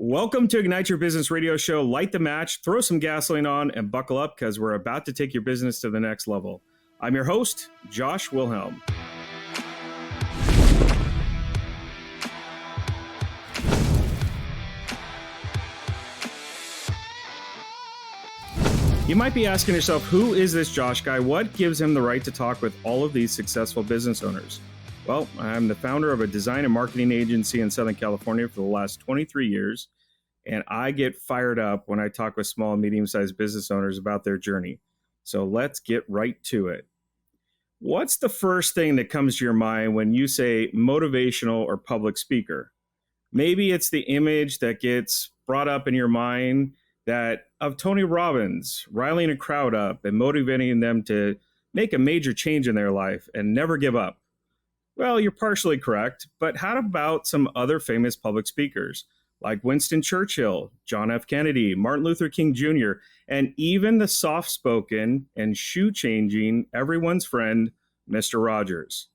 Welcome to Ignite Your Business Radio Show. Light the match, throw some gasoline on, and buckle up because we're about to take your business to the next level. I'm your host, Josh Wilhelm. You might be asking yourself, who is this Josh guy? What gives him the right to talk with all of these successful business owners? Well, I'm the founder of a design and marketing agency in Southern California for the last 23 years, and I get fired up when I talk with small and medium-sized business owners about their journey. So let's get right to it. What's the first thing that comes to your mind when you say motivational or public speaker? Maybe it's the image that gets brought up in your mind that of Tony Robbins riling a crowd up and motivating them to make a major change in their life and never give up. Well, you're partially correct, but how about some other famous public speakers like Winston Churchill, John F. Kennedy, Martin Luther King Jr., and even the soft-spoken and shoe-changing everyone's friend, Mr. Rogers?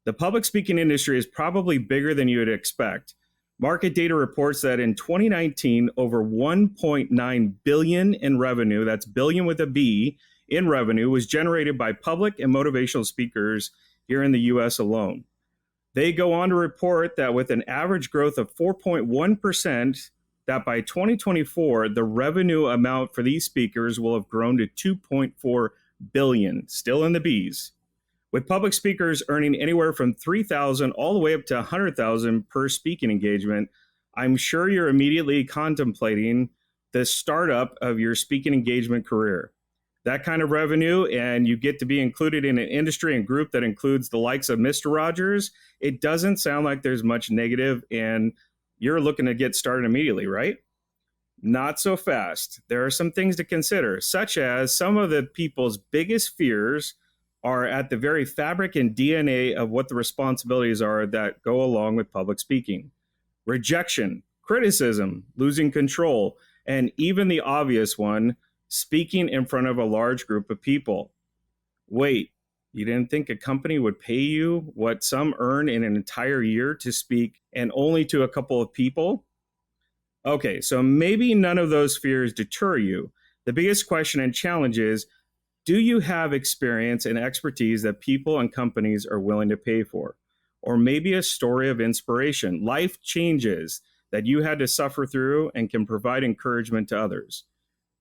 The public speaking industry is probably bigger than you would expect. Market data reports that in 2019, over $1.9 billion in revenue, that's billion with a B, in revenue, was generated by public and motivational speakers here in the U.S. alone. They go on to report that with an average growth of 4.1%, that by 2024, the revenue amount for these speakers will have grown to $2.4 billion, still in the B's. With public speakers earning anywhere from $3,000 all the way up to $100,000 per speaking engagement, I'm sure you're immediately contemplating the startup of your speaking engagement career. That kind of revenue, and you get to be included in an industry and group that includes the likes of Mr. Rogers, it doesn't sound like there's much negative, and you're looking to get started immediately, right? Not so fast. There are some things to consider, such as some of the people's biggest fears are at the very fabric and DNA of what the responsibilities are that go along with public speaking. Rejection, criticism, losing control, and even the obvious one, speaking in front of a large group of people. Wait, you didn't think a company would pay you what some earn in an entire year to speak and only to a couple of people? Okay, so maybe none of those fears deter you. The biggest question and challenge is, do you have experience and expertise that people and companies are willing to pay for? Or maybe a story of inspiration, life changes that you had to suffer through and can provide encouragement to others.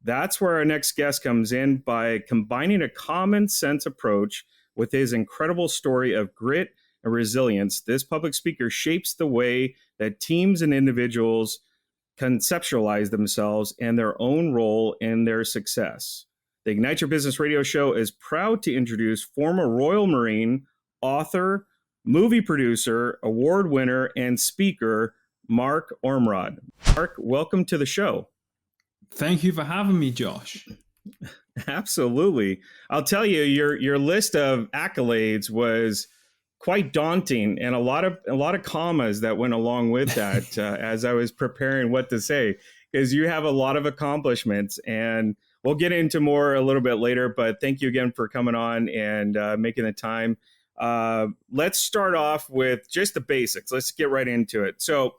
That's where our next guest comes in by combining a common sense approach with his incredible story of grit and resilience. This public speaker shapes the way that teams and individuals conceptualize themselves and their own role in their success. The Ignite Your Business Radio Show is proud to introduce former Royal Marine, author, movie producer, award winner, and speaker, Mark Ormrod. Mark, welcome to the show. Thank you for having me, Josh. Absolutely. I'll tell you, your list of accolades was quite daunting, and a lot of commas that went along with that as I was preparing what to say, because you have a lot of accomplishments, and we'll get into more a little bit later. But thank you again for coming on and making the time. Let's start off with just the basics. Let's get right into it. So,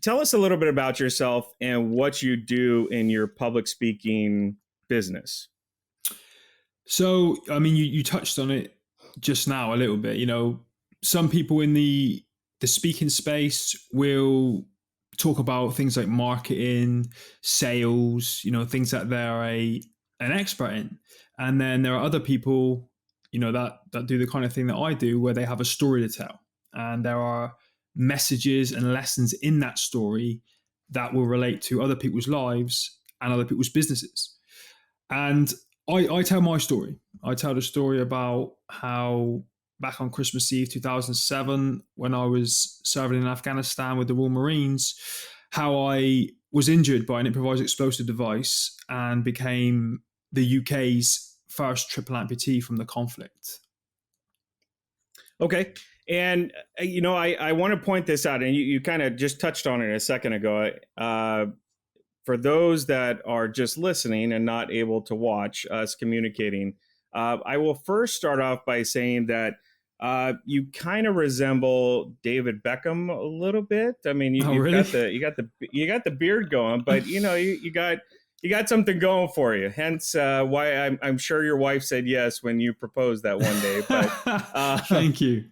tell us a little bit about yourself and what you do in your public speaking business. So, I mean, you touched on it just now a little bit. You know, some people in the speaking space will talk about things like marketing, sales, you know, things that they're an expert in. And then there are other people, you know, that do the kind of thing that I do, where they have a story to tell. And there are messages and lessons in that story that will relate to other people's lives and other people's businesses. And I tell my story. I tell the story about how back on Christmas Eve 2007, when I was serving in Afghanistan with the Royal Marines, how I was injured by an improvised explosive device and became the UK's first triple amputee from the conflict. Okay. And, you know, I want to point this out, and you kind of just touched on it a second ago. For those that are just listening and not able to watch us communicating, I will first start off by saying that You kind of resemble David Beckham a little bit. I mean, Oh, you've really? got you got the beard going, but you got something going for you. Hence, why I'm sure your wife said yes when you proposed that one day. Uh, Thank you.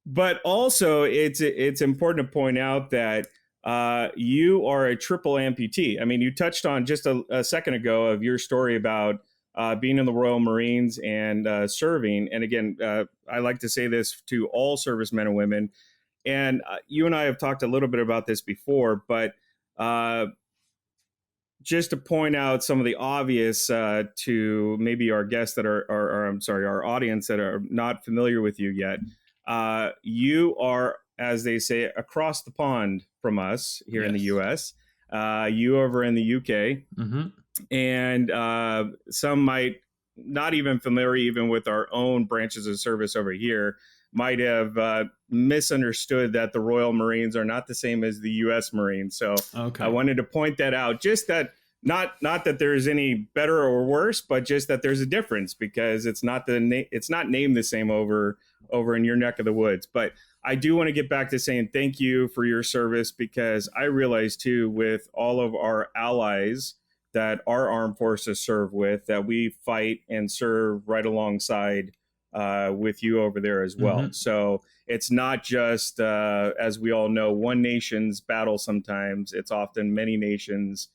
but also, it's important to point out that you are a triple amputee. I mean, you touched on just a second ago of your story about being in the Royal Marines and serving. And again, I like to say this to all servicemen and women. And you and I have talked a little bit about this before, but uh, just to point out some of the obvious to maybe our guests that are I'm sorry, our audience that are not familiar with you yet. You are, as they say, across the pond from us here in the Yes. U.S. You over in the U.K. Mm-hmm. And some might not even familiar even with our own branches of service over here might have misunderstood that the Royal Marines are not the same as the U.S. Marines. So I Okay. wanted to point that out. Just that not that there's any better or worse, but just that there's a difference because it's not named the same over in your neck of the woods. But I do want to get back to saying thank you for your service because I realize too with all of our allies that our armed forces serve with that we fight and serve right alongside with you over there as well. Mm-hmm. So it's not just, as we all know, one nation's battle sometimes. It's often many nations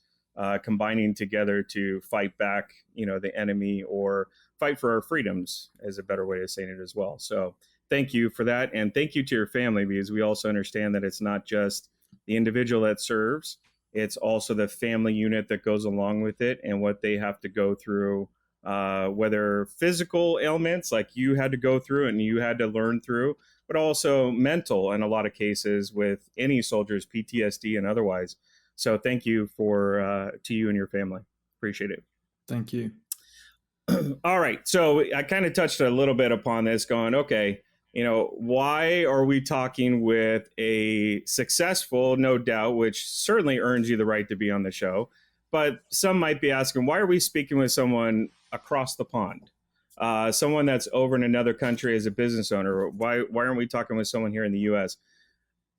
combining together to fight back, the enemy or fight for our freedoms is a better way of saying it as well. So thank you for that. And thank you to your family because we also understand that it's not just the individual that serves, it's also the family unit that goes along with it and what they have to go through, whether physical ailments like you had to go through and you had to learn through, but also mental in a lot of cases with any soldiers, PTSD and otherwise. So thank you for to you and your family. Appreciate it. Thank you. All right. So I kind of touched a little bit upon this going, okay, why are we talking with a successful, no doubt, which certainly earns you the right to be on the show. But some might be asking, why are we speaking with someone across the pond? Someone that's over in another country as a business owner. Why aren't we talking with someone here in the US?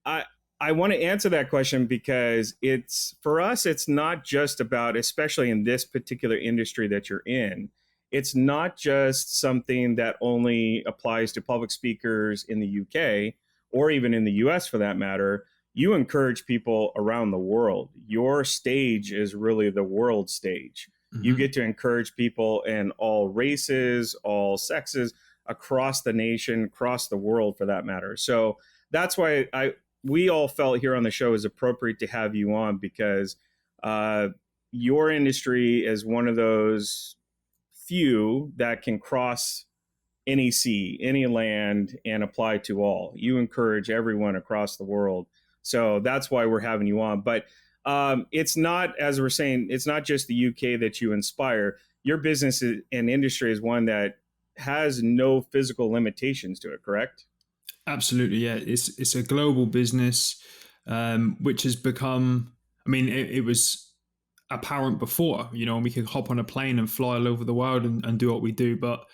I I want to answer that question because it's for us, it's not just about, especially in this particular industry that you're in, it's not just something that only applies to public speakers in the UK or even in the US for that matter. You encourage people around the world. Your stage is really the world stage. You Mm-hmm. get to encourage people in all races, all sexes, across the nation, across the world for that matter. So that's why we all felt here on the show is appropriate to have you on because uh, your industry is one of those few that can cross any sea, any land, and apply to all. You encourage everyone across the world. So that's why we're having you on. But it's not, as we're saying, it's not just the UK that you inspire. Your business and industry is one that has no physical limitations to it, correct? Absolutely, yeah. It's a global business, which has become. I mean, it was apparent before. We could hop on a plane and fly all over the world and do what we do. But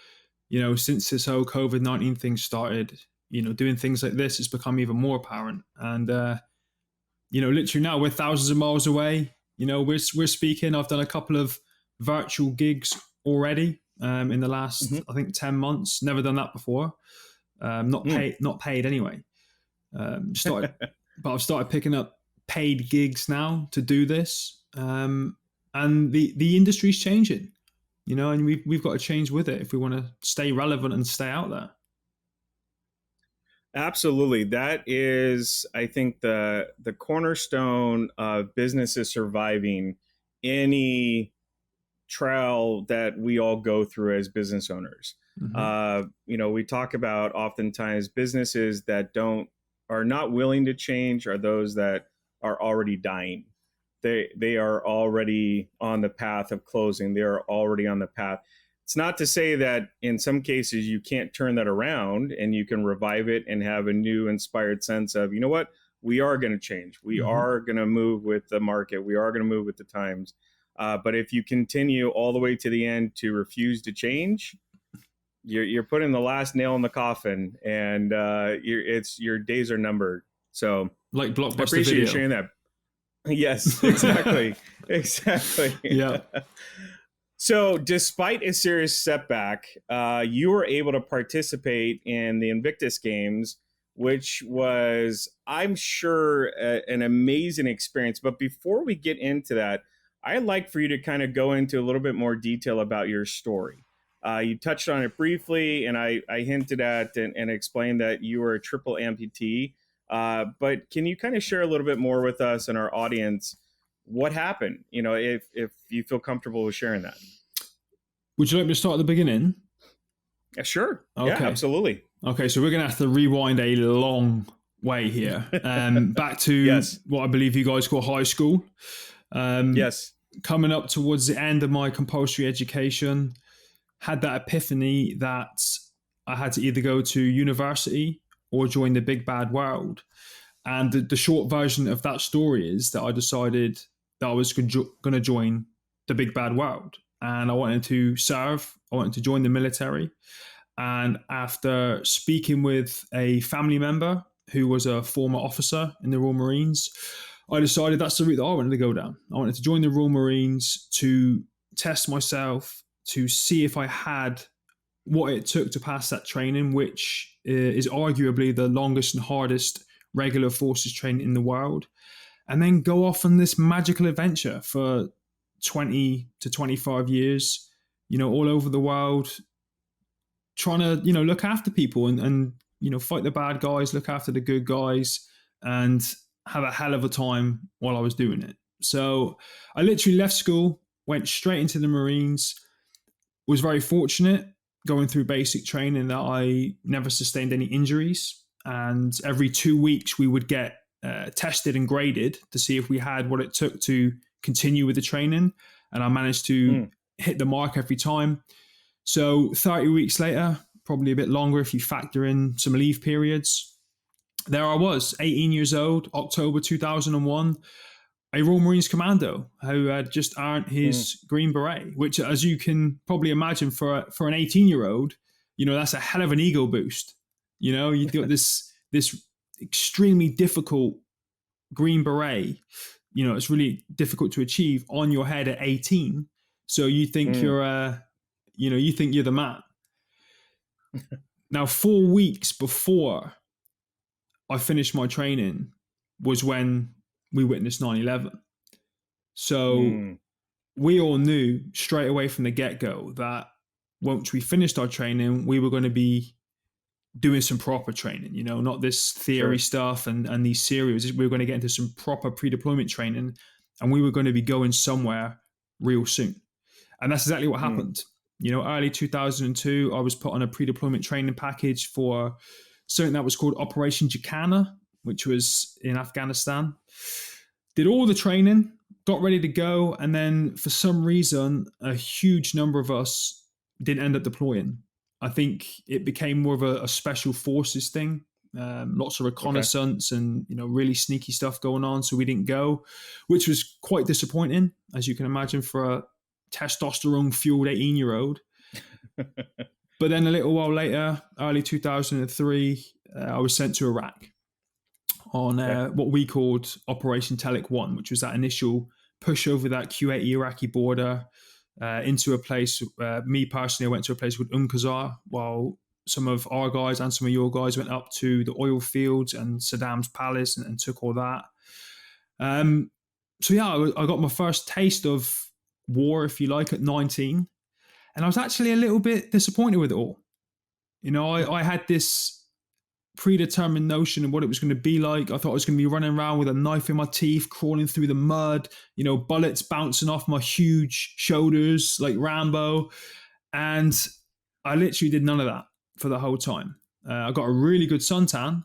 since this whole COVID-19 thing started, doing things like this has become even more apparent. And literally now we're thousands of miles away. We're speaking. I've done a couple of virtual gigs already in the last, I think, 10 months. Never done that before. Mm-hmm. Not paid anyway. Started, but I've started picking up paid gigs now to do this, and the industry's changing, and we've got to change with it if we want to stay relevant and stay out there. Absolutely. That is, I think, the cornerstone of businesses surviving any trial that we all go through as business owners. Mm-hmm. We talk about oftentimes businesses that don't are not willing to change are those that are already dying. They are already on the path of closing. They are already on the path. It's not to say that in some cases you can't turn that around and you can revive it and have a new inspired sense of, you know what, we are going to change. We Mm-hmm. are going to move with the market. We are going to move with the times. But if you continue all the way to the end to refuse to change, you're putting the last nail in the coffin, and your days are numbered. So Like I Blockbuster appreciate you Video. sharing that. Yes, exactly, exactly. Yeah. So, despite a serious setback, you were able to participate in the Invictus Games, which was, I'm sure, an amazing experience. But before we get into that, I'd like for you to kind of go into a little bit more detail about your story. You touched on it briefly, and I hinted at and explained that you were a triple amputee. But can you kind of share a little bit more with us and our audience what happened? If you feel comfortable with sharing that. Would you like me to start at the beginning? Yeah, sure. Yeah, Okay. absolutely. Okay, so we're going to have to rewind a long way here. Back to Yes. what I believe you guys call high school. Yes. Coming up towards the end of my compulsory education, had that epiphany that I had to either go to university or join the big bad world. And the short version of that story is that I decided that I was going to join the big bad world. And I wanted to serve, I wanted to join the military. And after speaking with a family member who was a former officer in the Royal Marines, I decided that's the route that I wanted to go down. I wanted to join the Royal Marines to test myself, to see if I had what it took to pass that training, which is arguably the longest and hardest regular forces training in the world, and then go off on this magical adventure for 20 to 25 years, all over the world, trying to, look after people and fight the bad guys, look after the good guys, and have a hell of a time while I was doing it. So I literally left school, went straight into the Marines, was very fortunate going through basic training that I never sustained any injuries. And every 2 weeks, we would get tested and graded to see if we had what it took to continue with the training. And I managed to hit the mark every time. So 30 weeks later, probably a bit longer if you factor in some leave periods, there I was, 18 years old, October 2001, a Royal Marines commando who had just earned his Green Beret, which, as you can probably imagine, for an 18-year-old, that's a hell of an ego boost. You've got this extremely difficult Green Beret. It's really difficult to achieve on your head at 18. So you think you think you're the man. Now, 4 weeks before I finished my training was when we witnessed 9/11. So we all knew straight away from the get-go that once we finished our training, we were going to be doing some proper training, not this theory stuff and these serials. We were going to get into some proper pre-deployment training, and we were going to be going somewhere real soon. And that's exactly what happened. Early 2002, I was put on a pre-deployment training package for something that was called Operation Jacana, which was in Afghanistan. Did all the training, got ready to go, and then for some reason, a huge number of us didn't end up deploying. I think it became more of a special forces thing. Lots of reconnaissance and really sneaky stuff going on, so we didn't go, which was quite disappointing, as you can imagine, for a testosterone-fueled 18-year-old. But then a little while later, early 2003, I was sent to Iraq on what we called Operation Telic 1, which was that initial push over that Kuwaiti Iraqi border into a place. Me personally, I went to a place called Qazar, while some of our guys and some of your guys went up to the oil fields and Saddam's palace and took all that. So yeah, I got my first taste of war, if you like, at 19. And I was actually a little bit disappointed with it all. I had this predetermined notion of what it was going to be like. I thought I was going to be running around with a knife in my teeth, crawling through the mud, bullets bouncing off my huge shoulders like Rambo. And I literally did none of that for the whole time. I got a really good suntan,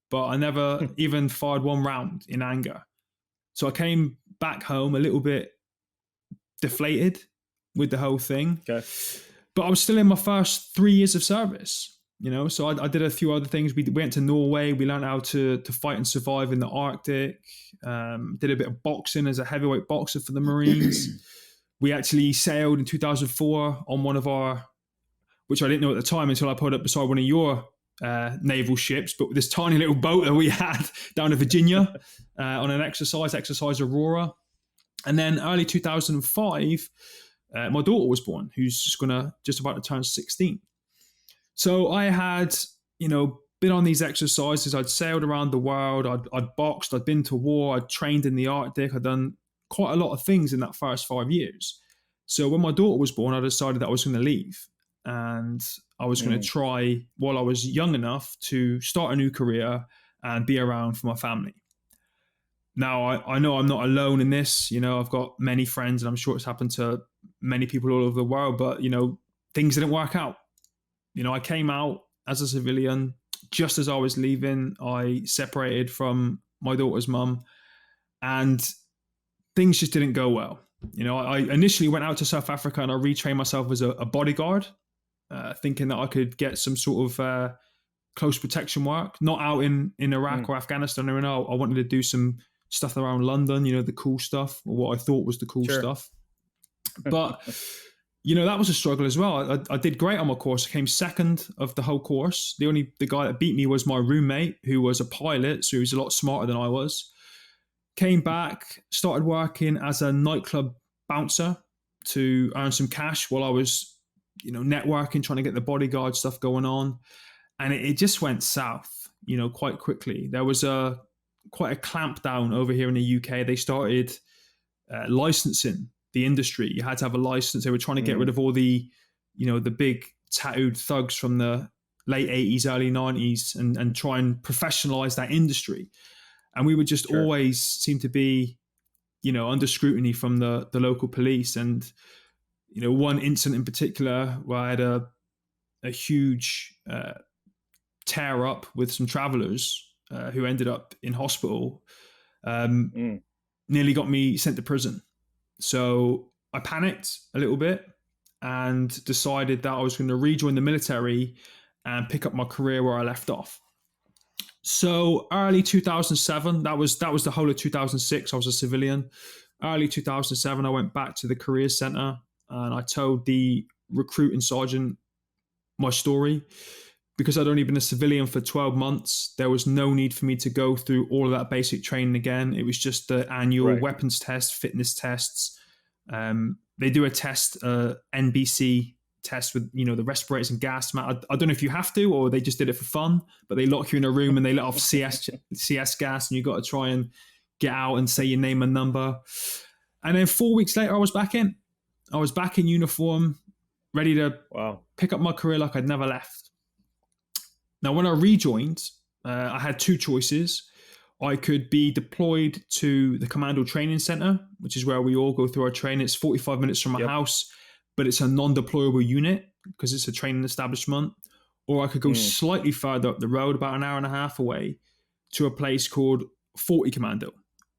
but I never even fired one round in anger. So I came back home a little bit deflated with the whole thing. Okay. But I was still in my first 3 years of service, so I did a few other things. We went to Norway. We learned how to fight and survive in the Arctic. Did a bit of boxing as a heavyweight boxer for the Marines. We actually sailed in 2004 on one of our which I didn't know at the time until I pulled up beside one of your naval ships, but this tiny little boat that we had down in Virginia on an exercise Aurora. And then early 2005, my daughter was born, who's just about to turn 16. So I had, been on these exercises. I'd sailed around the world. I'd boxed. I'd been to war. I'd trained in the Arctic. I'd done quite a lot of things in that first 5 years. So when my daughter was born, I decided that I was going to leave. And I was going to try, while I was young enough, to start a new career and be around for my family. Now, I know I'm not alone in this. I've got many friends, and I'm sure it's happened to many people all over the world. But, things didn't work out. I came out as a civilian. Just as I was leaving, I separated from my daughter's mum, and things just didn't go well. I initially went out to South Africa and I retrained myself as a bodyguard, thinking that I could get some sort of close protection work, not out in Iraq or Afghanistan. I wanted to do some stuff around London, the cool stuff, or what I thought was the cool stuff. But, that was a struggle as well. I did great on my course. I came second of the whole course. The guy that beat me was my roommate, who was a pilot, so he was a lot smarter than I was. Came back, started working as a nightclub bouncer to earn some cash while I was, networking, trying to get the bodyguard stuff going on. And it just went south, quite quickly. There was quite a clamp down over here in the UK. They started licensing the industry. You had to have a license. They were trying to get rid of all the, the big tattooed thugs from the late 80s, early 90s and try and professionalize that industry. And we would just always seem to be, under scrutiny from the local police. And, one incident in particular where I had a huge tear up with some travelers who ended up in hospital, nearly got me sent to prison. So I panicked a little bit and decided that I was going to rejoin the military and pick up my career where I left off. So early 2007, that was the whole of 2006. I was a civilian. Early 2007, I went back to the careers center and I told the recruiting sergeant my story. Because I'd only been a civilian for 12 months, there was no need for me to go through all of that basic training again. It was just the annual weapons test, fitness tests. They do a test, NBC test with, the respirators and gas. I don't know if you have to, or they just did it for fun, but they lock you in a room and they let off CS gas and you got to try and get out and say your name and number. And then 4 weeks later, I was back in. I was back in uniform, ready to pick up my career like I'd never left. Now, when I rejoined, I had two choices. I could be deployed to the Commando Training Center, which is where we all go through our training. It's 45 minutes from my house, but it's a non-deployable unit because it's a training establishment. Or I could go slightly further up the road, about an hour and a half away, to a place called 40 Commando,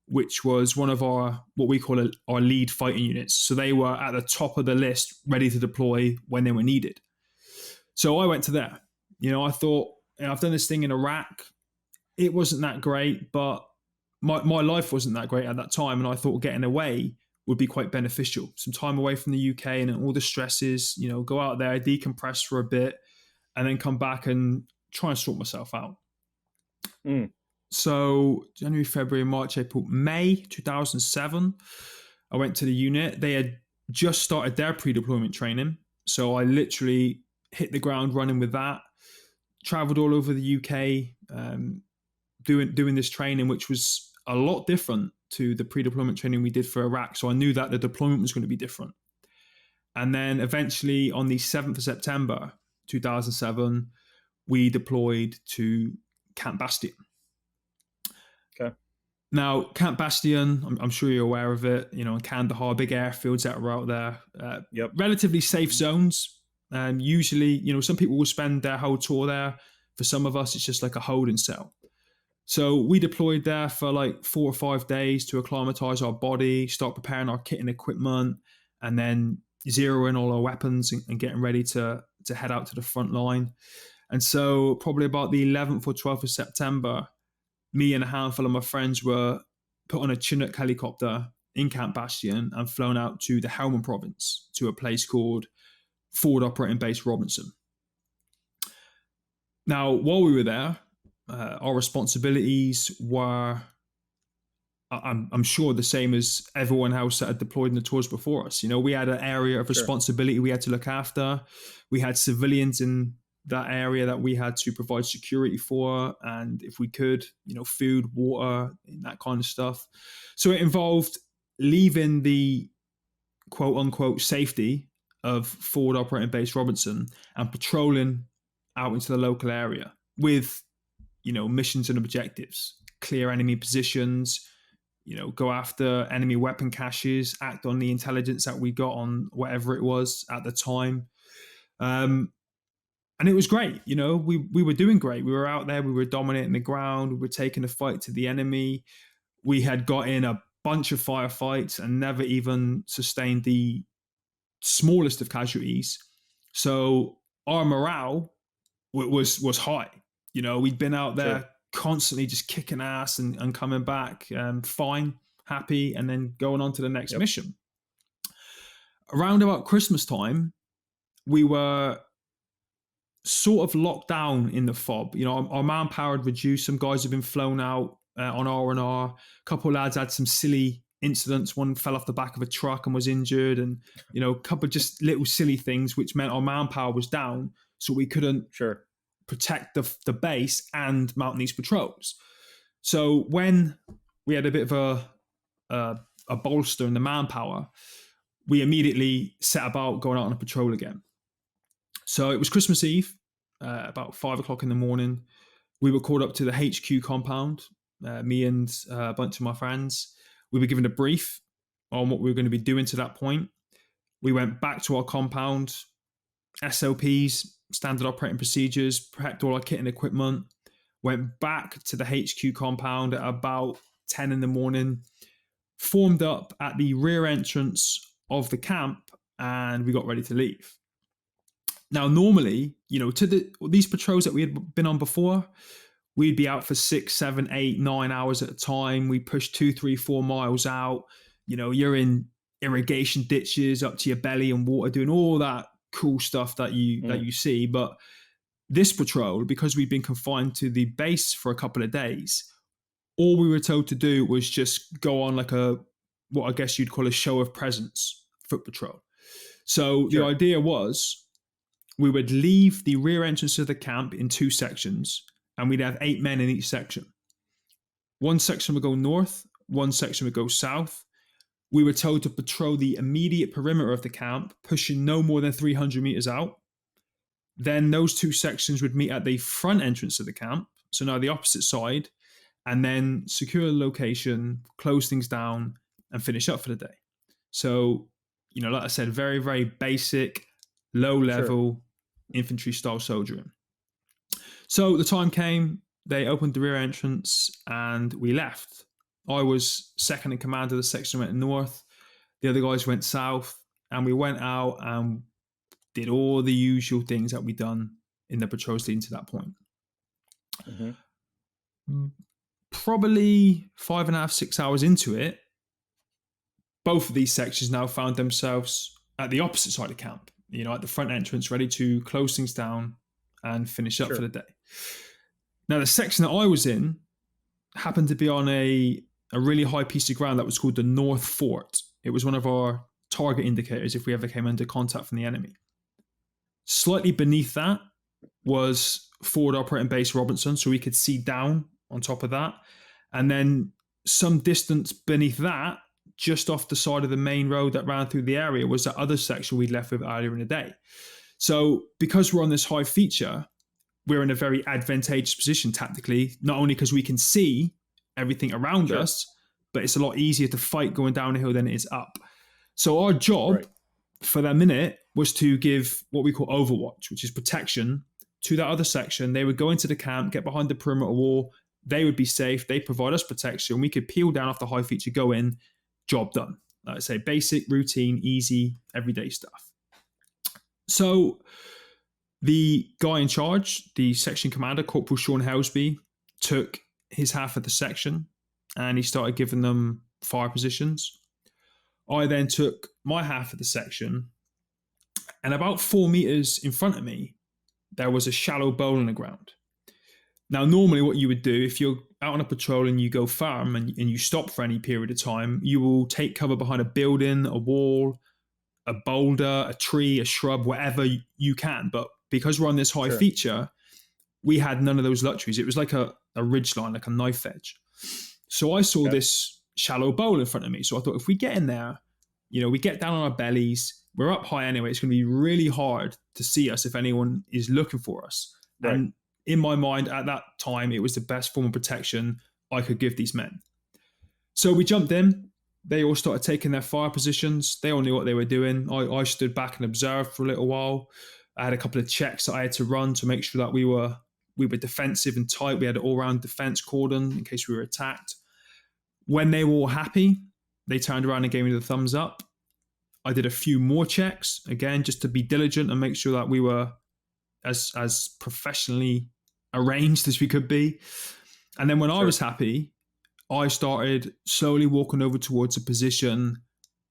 which was one of what we call our lead fighting units. So they were at the top of the list, ready to deploy when they were needed. So I went to there. I thought, I've done this thing in Iraq. It wasn't that great, but my life wasn't that great at that time. And I thought getting away would be quite beneficial. Some time away from the UK and all the stresses, go out there, decompress for a bit, and then come back and try and sort myself out. So January, February, March, April, May 2007, I went to the unit. They had just started their pre-deployment training. So I literally hit the ground running with that. Traveled all over the UK, doing this training, which was a lot different to the pre-deployment training we did for Iraq. So I knew that the deployment was going to be different. And then eventually on the 7th of September, 2007, we deployed to Camp Bastion. Okay. Now, Camp Bastion, I'm sure you're aware of it, in Kandahar, big airfields that were out there, relatively safe zones. Usually, some people will spend their whole tour there. For some of us, it's just like a holding cell. So we deployed there for like 4 or 5 days to acclimatize our body, start preparing our kit and equipment, and then zero in all our weapons and getting ready to head out to the front line. And so probably about the 11th or 12th of September, me and a handful of my friends were put on a Chinook helicopter in Camp Bastion and flown out to the Helmand province to a place called Forward Operating Base Robinson. Now, while we were there, our responsibilities were, I'm sure, the same as everyone else that had deployed in the tours before us. We had an area of Sure. responsibility we had to look after. We had civilians in that area that we had to provide security for, and if we could, food, water, and that kind of stuff. So it involved leaving the quote unquote safety of forward operating base Robinson and patrolling out into the local area with, missions and objectives, clear enemy positions, go after enemy weapon caches, act on the intelligence that we got on whatever it was at the time. And it was great. We were doing great. We were out there, we were dominating the ground, we were taking the fight to the enemy. We had got in a bunch of firefights and never even sustained the smallest of casualties. So our morale was high. We'd been out there Sure. constantly just kicking ass and coming back fine, happy, and then going on to the next Yep. mission. Around about Christmas time, we were sort of locked down in the fob. Our manpower had reduced. Some guys had been flown out on R&R. A couple of lads had some silly incidents. One fell off the back of a truck and was injured, and a couple of just little silly things, which meant our manpower was down, so we couldn't Sure. protect the base and mount these patrols. So when we had a bit of a bolster in the manpower, we immediately set about going out on a patrol again. So it was Christmas Eve, about 5 o'clock in the morning. We were called up to the HQ compound, me and a bunch of my friends. We were given a brief on what we were going to be doing to that point. We went back to our compound, SOPs, standard operating procedures, prepped all our kit and equipment, went back to the HQ compound at about 10 in the morning, formed up at the rear entrance of the camp, and we got ready to leave. Now, normally, these patrols that we had been on before, we'd be out for 6, 7, 8, 9 hours at a time. We push 2, 3, 4 miles out. You're in irrigation ditches up to your belly and water, doing all that cool stuff that you see. But this patrol, because we'd been confined to the base for a couple of days, all we were told to do was just go on like what I guess you'd call a show of presence foot patrol. So Sure. the idea was we would leave the rear entrance of the camp in 2 sections, and we'd have 8 men in each section. One section would go north, one section would go south. We were told to patrol the immediate perimeter of the camp, pushing no more than 300 meters out. Then those 2 sections would meet at the front entrance of the camp, so now the opposite side, and then secure the location, close things down, and finish up for the day. So, like I said, very, very basic, low-level infantry-style soldiering. So the time came, they opened the rear entrance, and we left. I was second in command of the section that went north. The other guys went south, and we went out and did all the usual things that we'd done in the patrols leading to that point. Mm-hmm. Probably 5.5, 6 hours into it, both of these sections now found themselves at the opposite side of camp, at the front entrance, ready to close things down and finish up for the day. Now, the section that I was in happened to be on a really high piece of ground that was called the North Fort. It was one of our target indicators if we ever came under contact from the enemy. Slightly beneath that was forward operating base Robinson, so we could see down on top of that. And then some distance beneath that, just off the side of the main road that ran through the area, was that other section we'd left with earlier in the day. So because we're on this high feature, we're in a very advantageous position tactically, not only because we can see everything around us, but it's a lot easier to fight going down a hill than it is up. So our job for that minute was to give what we call overwatch, which is protection to that other section. They would go into the camp, get behind the perimeter wall. They would be safe. They provide us protection. We could peel down off the high feature, go in, job done. Like I say, basic, routine, easy, everyday stuff. So the guy in charge, the section commander, Corporal Sean Helsby, took his half of the section and he started giving them fire positions. I then took my half of the section, and about 4 meters in front of me, there was a shallow bowl in the ground. Now, normally what you would do if you're out on a patrol and you go farm and you stop for any period of time, you will take cover behind a building, a wall, a boulder, a tree, a shrub, whatever you can. But because we're on this high Sure. feature, we had none of those luxuries. It was like a ridge line, like a knife edge. So I saw Okay. this shallow bowl in front of me. So I thought, if we get in there, we get down on our bellies, we're up high anyway, it's going to be really hard to see us if anyone is looking for us. Right. And in my mind at that time, it was the best form of protection I could give these men. So we jumped in. They all started taking their fire positions. They all knew what they were doing. I stood back and observed for a little while. I had a couple of checks that I had to run to make sure that we were defensive and tight. We had an all-round defense cordon in case we were attacked. When they were all happy, they turned around and gave me the thumbs up. I did a few more checks, again, just to be diligent and make sure that we were as professionally arranged as we could be. And then when I was happy, I started slowly walking over towards a position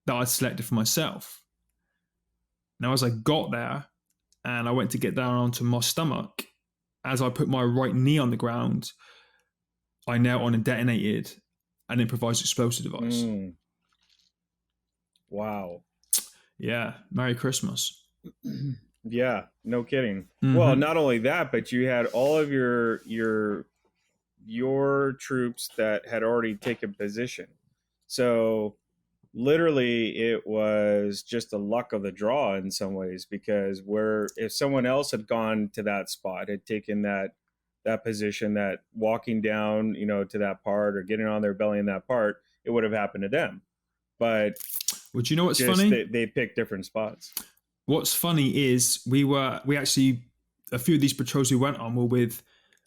that I'd selected for myself. Now, as I got there and I went to get down onto my stomach, as I put my right knee on the ground, I knelt on and detonated an improvised explosive device. Wow. Yeah. Merry Christmas. Yeah, no kidding. Mm-hmm. Well, not only that, but you had all of your troops that had already taken position. So literally it was just the luck of the draw in some ways, because if someone else had gone to that spot, had taken that position, that walking down, to that part or getting on their belly in that part, it would have happened to them. But would you know what's funny? They picked different spots. What's funny is we actually, a few of these patrols we went on were with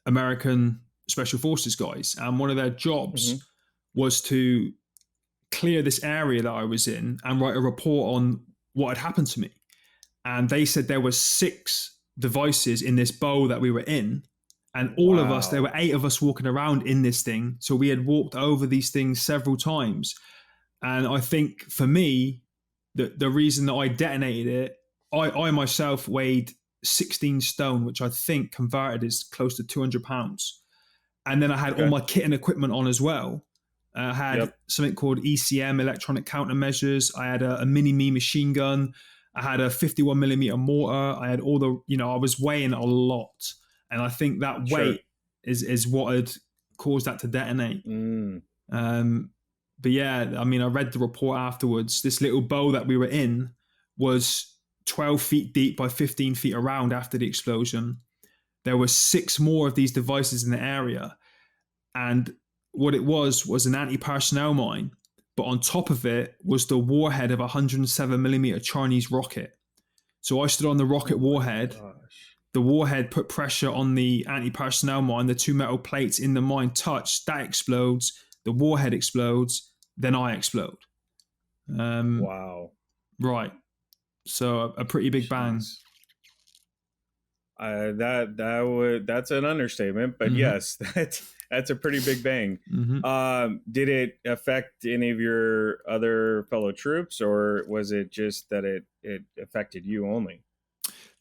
American Special Forces guys, and one of their jobs was to clear this area that I was in and write a report on what had happened to me. And they said there were 6 devices in this bowl that we were in, and all of us, there were 8 of us walking around in this thing. So we had walked over these things several times. And I think for me, the reason that I detonated it, I myself weighed 16 stone, which I think converted is close to 200 pounds. And then I had all my kit and equipment on as well. I had something called ECM, electronic countermeasures. I had a mini-me machine gun. I had a 51 millimeter mortar. I had all the, I was weighing a lot. And I think that weight is what had caused that to detonate. But yeah, I mean, I read the report afterwards. This little bowl that we were in was 12 feet deep by 15 feet around after the explosion. There were 6 more of these devices in the area. And what it was an anti-personnel mine. But on top of it was the warhead of a 107 millimeter Chinese rocket. So I stood on the rocket warhead. The warhead put pressure on the anti-personnel mine. The 2 metal plates in the mine touch. That explodes. The warhead explodes. Then I explode. Wow. Right. So a pretty big bang. That's an understatement, but yes, that's a pretty big bang. Did it affect any of your other fellow troops, or was it just that it affected you only?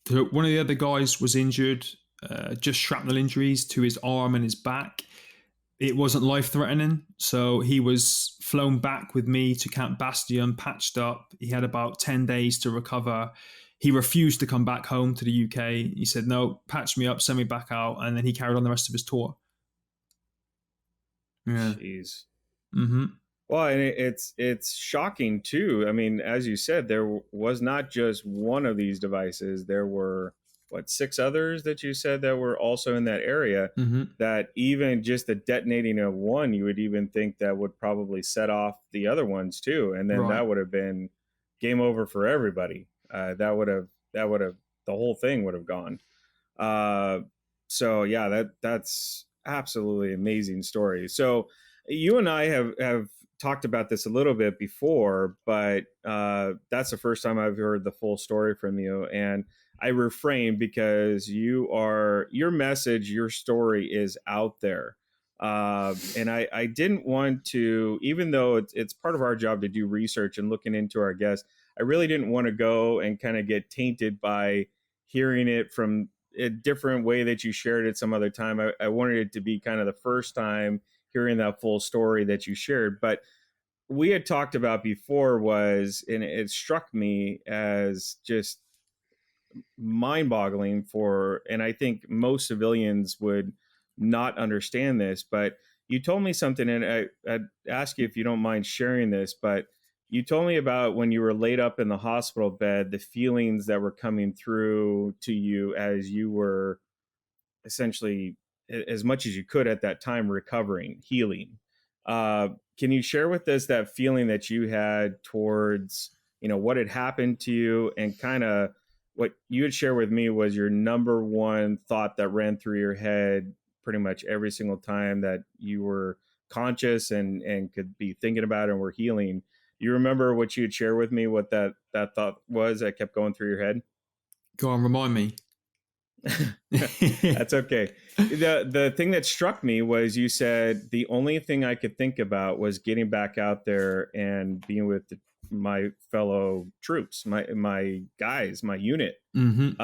One of the other guys was injured, just shrapnel injuries to his arm and his back. It wasn't life-threatening, so he was flown back with me to Camp Bastion, patched up. He had about 10 days to recover. He refused to come back home to the UK. He said, no, patch me up, send me back out, and then he carried on the rest of his tour. Yeah. Jeez. Well, and it's shocking, too. I mean, as you said, there was not just one of these devices. There were 6 others that you said that were also in that area, that even just the detonating of one, you would even think that would probably set off the other ones too. And then that would have been game over for everybody. That would have, the whole thing would have gone. So yeah, that's absolutely amazing story. So you and I have talked about this a little bit before, but that's the first time I've heard the full story from you. And I refrain because your message, your story is out there. And I didn't want to, even though it's part of our job to do research and looking into our guests, I really didn't want to go and kind of get tainted by hearing it from a different way that you shared it some other time. I wanted it to be kind of the first time hearing that full story that you shared. But we had talked about before was, and it struck me as just mind boggling for, and I think most civilians would not understand this, but you told me something, and I'd ask you if you don't mind sharing this, but you told me about when you were laid up in the hospital bed, the feelings that were coming through to you as you were essentially, as much as you could at that time, recovering, healing. Uh, can you share with us that feeling that you had towards, what had happened to you, and kind of what you would share with me was your number one thought that ran through your head pretty much every single time that you were conscious and could be thinking about it and were healing. You remember what you would share with me, what that thought was that kept going through your head? Go on, remind me. That's okay. The thing that struck me was you said the only thing I could think about was getting back out there and being with my fellow troops, my guys, my unit. Mm-hmm.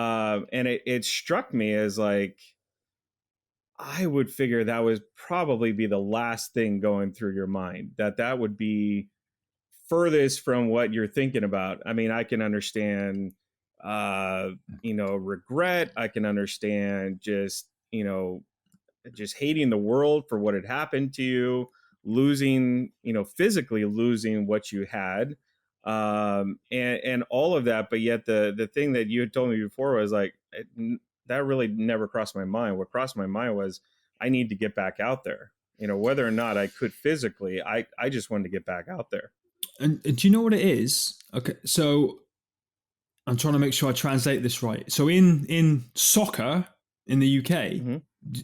And it struck me as like, I would figure that would probably be the last thing going through your mind, that would be furthest from what you're thinking about. I mean, I can understand, regret. I can understand just hating the world for what had happened to you, losing, physically losing what you had, and all of that. But yet the thing that you had told me before was like, that really never crossed my mind. What crossed my mind was, I need to get back out there. Whether or not I could physically, I just wanted to get back out there. And do you know what it is? Okay, so I'm trying to make sure I translate this right. So in soccer in the UK, Mm-hmm.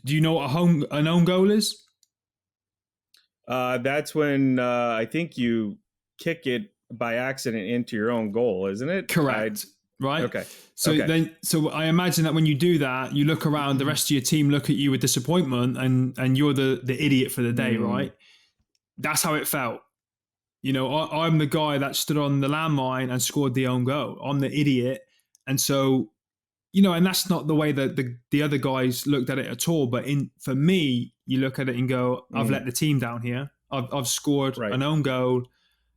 do you know what an own goal is? That's when I think you kick it by accident into your own goal, isn't it? Correct. Right. Okay. So okay. so I imagine that when you do that, you look around, the rest of your team look at you with disappointment, and you're the idiot for the day, right? That's how it felt. I'm the guy that stood on the landmine and scored the own goal. I'm the idiot, and so and that's not the way that the other guys looked at it at all. But for me, you look at it and go, I've let the team down here. I've scored Right. an own goal.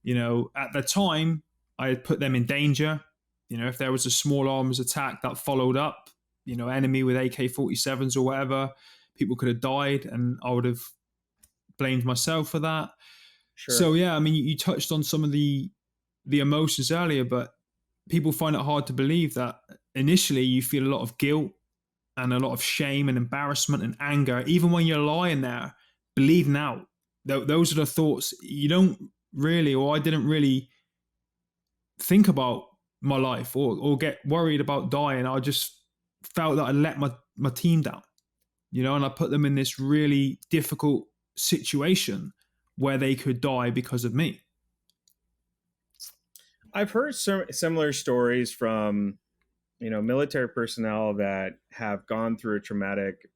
At the time, I had put them in danger. If there was a small arms attack that followed up, enemy with AK-47s or whatever, people could have died, and I would have blamed myself for that. Sure. So yeah, I mean, you touched on some of the emotions earlier, but people find it hard to believe that initially you feel a lot of guilt and a lot of shame and embarrassment and anger, even when you're lying there bleeding out. Those are the thoughts you don't really, or I didn't really think about my life or get worried about dying. I just felt that I let my team down, and I put them in this really difficult situation where they could die because of me. I've heard some similar stories from, military personnel that have gone through a traumatic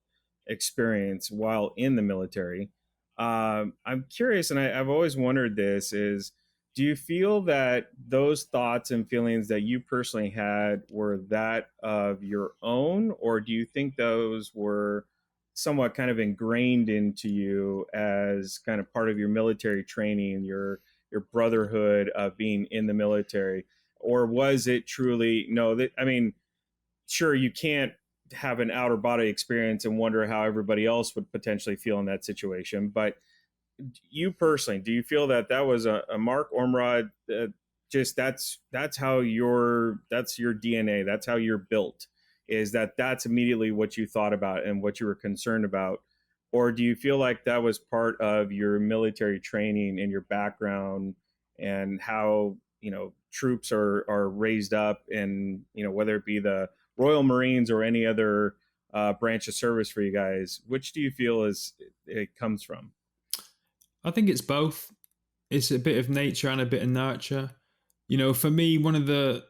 experience while in the military. I'm curious, and I've always wondered this: is do you feel that those thoughts and feelings that you personally had were that of your own, or do you think those were somewhat kind of ingrained into you as kind of part of your military training, your brotherhood of being in the military? Or was it truly, no, that, I mean, sure, you can't have an outer body experience and wonder how everybody else would potentially feel in that situation, but you personally, do you feel that that was a Mark Ormrod, just that's how that's your DNA, that's how you're built, is that's immediately what you thought about and what you were concerned about? Or do you feel like that was part of your military training and your background, and how troops are raised up, and whether it be the Royal Marines or any other branch of service for you guys, which do you feel is it comes from? I think it's both. It's a bit of nature and a bit of nurture. For me, one of the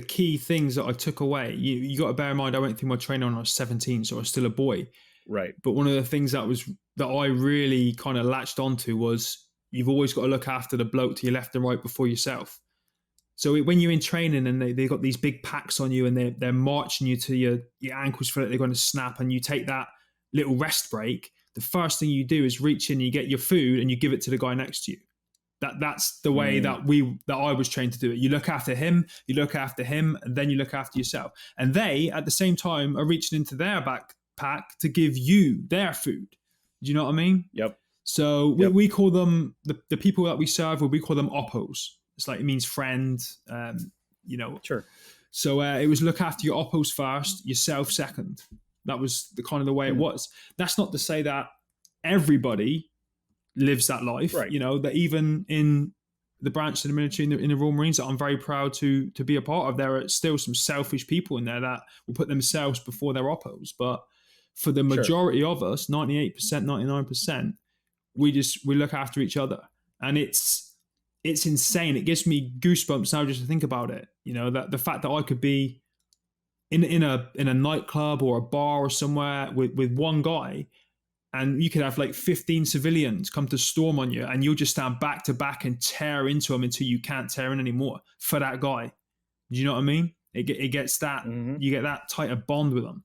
key things that I took away, you got to bear in mind, I went through my training when I was 17, so I was still a boy. Right. But one of the things that I really kind of latched onto was, you've always got to look after the bloke to your left and right before yourself. So when you're in training and they got these big packs on you and they're marching you to your ankles feel like they're going to snap, and you take that little rest break, the first thing you do is reach in, you get your food, and you give it to the guy next to you. That's the way that I was trained to do it. You look after him, and then you look after yourself. And they, at the same time, are reaching into their backpack to give you their food. Do you know what I mean? Yep. So we call them the people that we serve. We call them oppos. It's like, it means friend. Sure. So it was look after your oppos first, yourself second. That was the kind of the way it was. That's not to say that everybody lives that life, right. That even in the branch of the military, in the Royal Marines, that I'm very proud to be a part of, there are still some selfish people in there that will put themselves before their oppos. But for the majority of us, 98%, 99%, we look after each other. And it's insane. It gives me goosebumps now just to think about it. That the fact that I could be in a nightclub or a bar or somewhere with one guy, and you could have like 15 civilians come to storm on you, and you'll just stand back to back and tear into them until you can't tear in anymore for that guy. Do you know what I mean? It gets that, you get that tighter bond with them.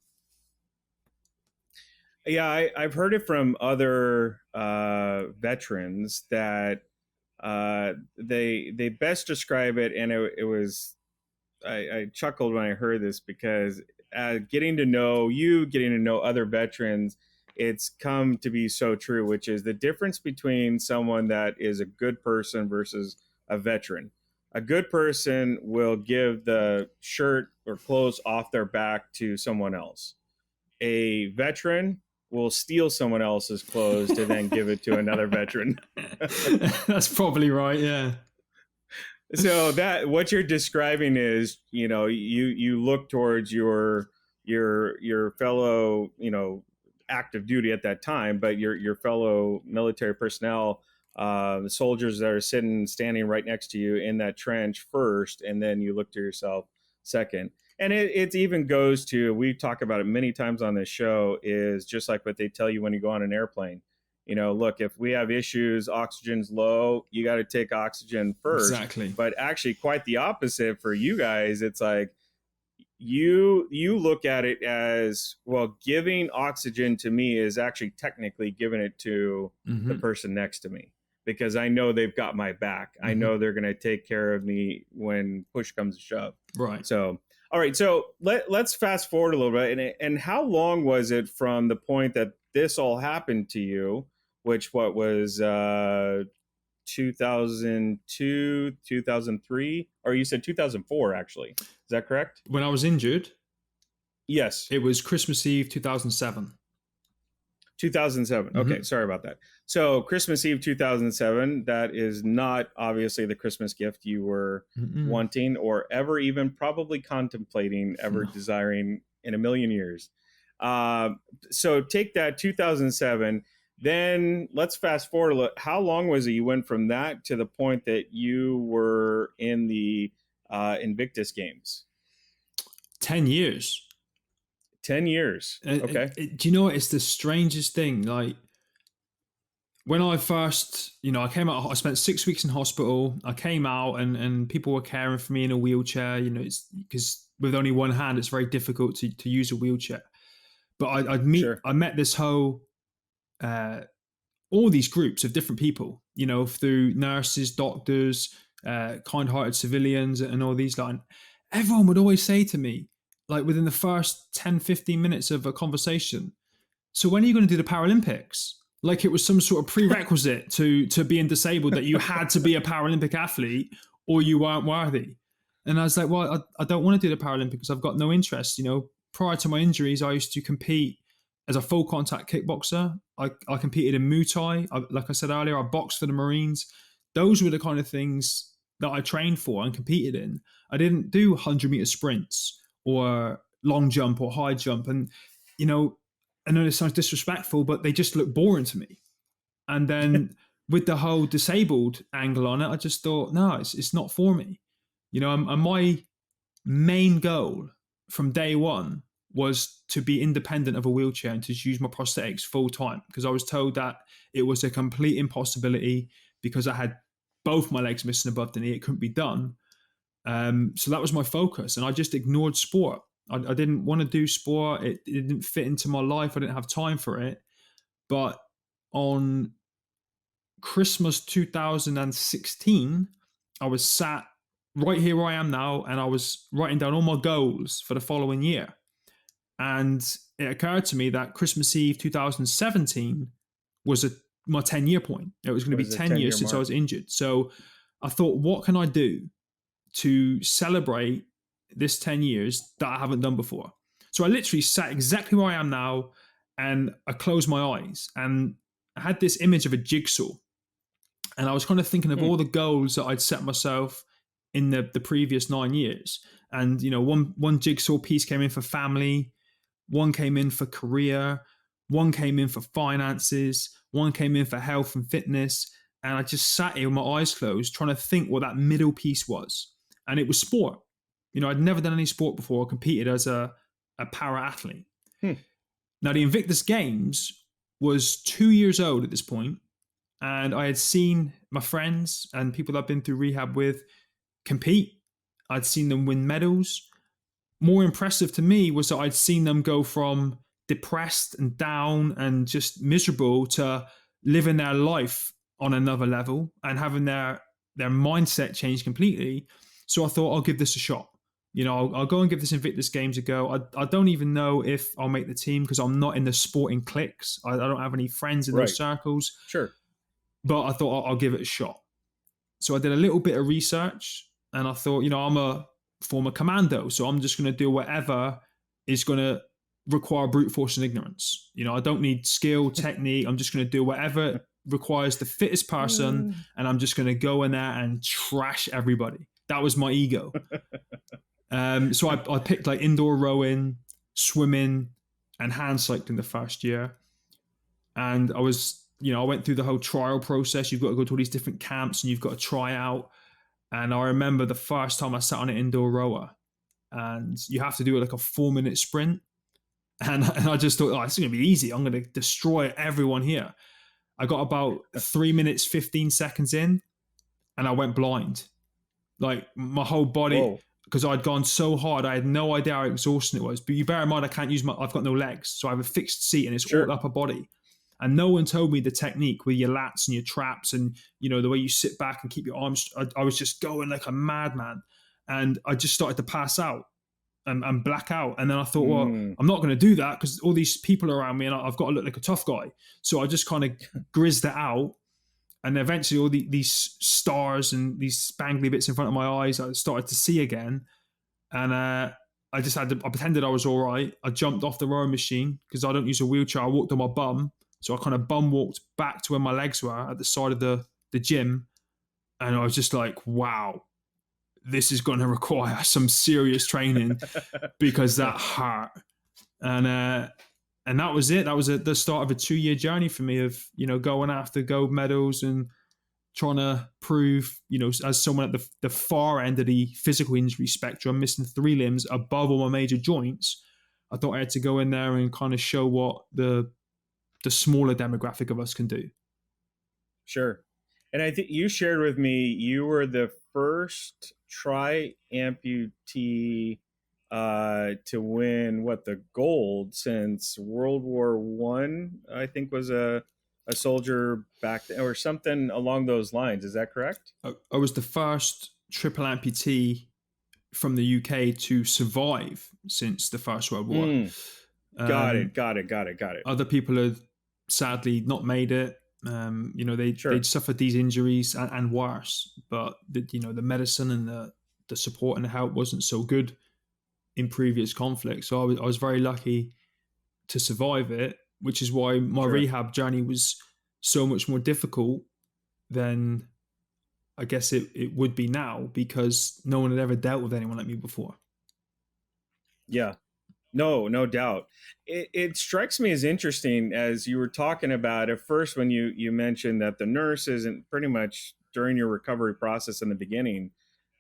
Yeah, I've heard it from other veterans that they best describe it, and it was, I chuckled when I heard this, because getting to know other veterans, it's come to be so true, which is the difference between someone that is a good person versus a veteran. A good person will give the shirt or clothes off their back to someone else. A veteran will steal someone else's clothes to then give it to another veteran. That's probably right, yeah. So that what you're describing is, you look towards your fellow, active duty at that time, but your fellow military personnel, soldiers that are standing right next to you in that trench first, and then you look to yourself second. And it even goes to, we talk about it many times on this show, is just like what they tell you when you go on an airplane. Look, if we have issues, oxygen's low, you got to take oxygen first. Exactly. But actually quite the opposite for you guys. It's like, you look at it as, well, giving oxygen to me is actually technically giving it to the person next to me, because I know they've got my back. I know they're going to take care of me when push comes to shove. Right. So, all right. So let's fast forward a little bit. And how long was it from the point that this all happened to you, which was 2002, 2003, or you said 2004, actually. Is that correct? When I was injured? Yes. It was Christmas Eve, 2007. 2007. Okay, sorry about that. So Christmas Eve 2007, that is not obviously the Christmas gift you were wanting or ever even probably contemplating, ever desiring in a million years. So take that 2007. Then let's fast forward a little. How long was it you went from that to the point that you were in the Invictus Games? 10 years. 10 years. Okay. Do you know what? It's the strangest thing. Like, when I first, I came out, I spent 6 weeks in hospital. I came out and people were caring for me in a wheelchair, it's because with only one hand, it's very difficult to use a wheelchair. But I met this whole, all these groups of different people, through nurses, doctors, kind-hearted civilians, and all these. Like, everyone would always say to me, like within the first 10, 15 minutes of a conversation, so when are you going to do the Paralympics? Like it was some sort of prerequisite to being disabled, that you had to be a Paralympic athlete or you weren't worthy. And I was like, well, I don't want to do the Paralympics. I've got no interest. Prior to my injuries, I used to compete as a full contact kickboxer. I competed in Muay Thai. Like I said earlier, I boxed for the Marines. Those were the kind of things that I trained for and competed in. I didn't do 100-meter sprints or long jump or high jump. And, I know this sounds disrespectful, but they just look boring to me. And then with the whole disabled angle on it, I just thought, no, it's not for me. And my main goal from day one was to be independent of a wheelchair and to use my prosthetics full time, because I was told that it was a complete impossibility because I had both my legs missing above the knee. It couldn't be done. So that was my focus, and I just ignored sport. I didn't want to do sport. It didn't fit into my life. I didn't have time for it. But on Christmas 2016, I was sat right here where I am now, and I was writing down all my goals for the following year. And it occurred to me that Christmas Eve 2017 was my 10-year point. It was going to be Was a 10 10-year years since I mark. was injured. So I thought, what can I do to celebrate this 10 years that I haven't done before? So I literally sat exactly where I am now, and I closed my eyes, and I had this image of a jigsaw. And I was kind of thinking of Hmm. all the goals that I'd set myself in the previous 9 years. And, one jigsaw piece came in for family, one came in for career, one came in for finances, one came in for health and fitness. And I just sat here with my eyes closed, trying to think what that middle piece was. And it was sport. I'd never done any sport before. I competed as a para athlete. Hmm. Now, the Invictus Games was 2 years old at this point, and I had seen my friends and people I've been through rehab with compete. I'd seen them win medals. More impressive to me was that I'd seen them go from depressed and down and just miserable to living their life on another level and having their mindset change completely. So I thought, I'll give this a shot. I'll go and give this Invictus Games a go. I don't even know if I'll make the team because I'm not in the sporting cliques. I don't have any friends in those Right. circles. Sure. But I thought, I'll give it a shot. So I did a little bit of research, and I thought, I'm a former commando, so I'm just going to do whatever is going to require brute force and ignorance. I don't need skill, technique. I'm just going to do whatever requires the fittest person, and I'm just going to go in there and trash everybody. That was my ego. So I picked like indoor rowing, swimming, and hand cycling the first year. And I went through the whole trial process. You've got to go to all these different camps and you've got to try out. And I remember the first time I sat on an indoor rower, and you have to do like a 4-minute sprint. And I just thought, oh, it's going to be easy. I'm going to destroy everyone here. I got about 3 minutes, 15 seconds in, and I went blind. Like my whole body, Whoa. because I'd gone so hard, I had no idea how exhausting it was. But you bear in mind, I've got no legs. So I have a fixed seat and it's Sure. all upper body. And no one told me the technique with your lats and your traps and, the way you sit back and keep your arms. I was just going like a madman. And I just started to pass out and black out. And then I thought, well, I'm not going to do that because all these people around me and I've got to look like a tough guy. So I just kind of grizzed it out. And eventually all these stars and these spangly bits in front of my eyes, I started to see again. And I pretended I was all right. I jumped off the rowing machine because I don't use a wheelchair. I walked on my bum. So I kind of bum walked back to where my legs were at the side of the gym. And I was just like, wow, this is going to require some serious training because that hurt. And that was it. That was the start of a 2-year journey for me of, going after gold medals and trying to prove, as someone at the far end of the physical injury spectrum, missing 3 limbs above all my major joints. I thought I had to go in there and kind of show what the smaller demographic of us can do. Sure. And I think you shared with me you were the first amputee to win the gold since World War One. I think was a soldier back then, or something along those lines. Is that correct? I was the first triple amputee from the UK to survive since the First World War. Got it. Other people have sadly not made it. They'd suffered these injuries and worse, but the medicine and the support and the help wasn't so good in previous conflicts. So I was very lucky to survive it, which is why my rehab journey was so much more difficult than I guess it would be now, because no one had ever dealt with anyone like me before. Yeah. No doubt. It strikes me as interesting as you were talking about at first when you mentioned that the nurses and pretty much during your recovery process in the beginning,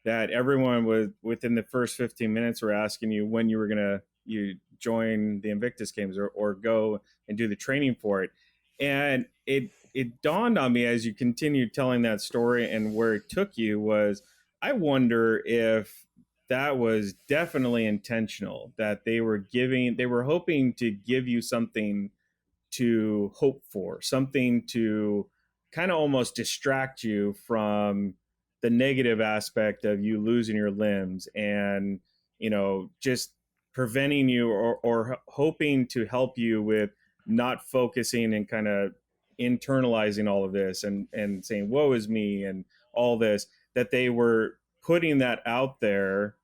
that everyone was within the first 15 minutes were asking you when you were you join the Invictus Games or go and do the training for it. And it dawned on me as you continued telling that story and where it took you was I wonder if that was definitely intentional, that they were hoping to give you something to hope for, something to kind of almost distract you from the negative aspect of you losing your limbs, and just preventing you, or hoping to help you with not focusing and kind of internalizing all of this, and saying woe is me and all this, that they were putting that out there,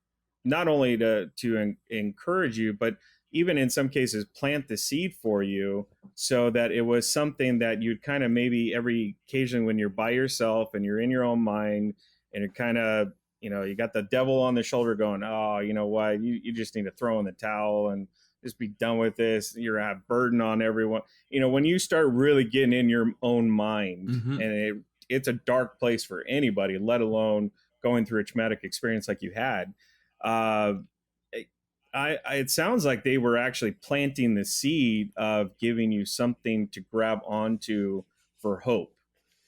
not only to encourage you, but even in some cases plant the seed for you, so that it was something that you'd kind of maybe every occasion when you're by yourself and you're in your own mind, and you're kind of, you got the devil on the shoulder going, oh, you know what, you just need to throw in the towel and just be done with this. You're a burden on everyone. When you start really getting in your own mind, Mm-hmm. and it's a dark place for anybody, let alone going through a traumatic experience like you had. Uh, it sounds like they were actually planting the seed of giving you something to grab onto for hope,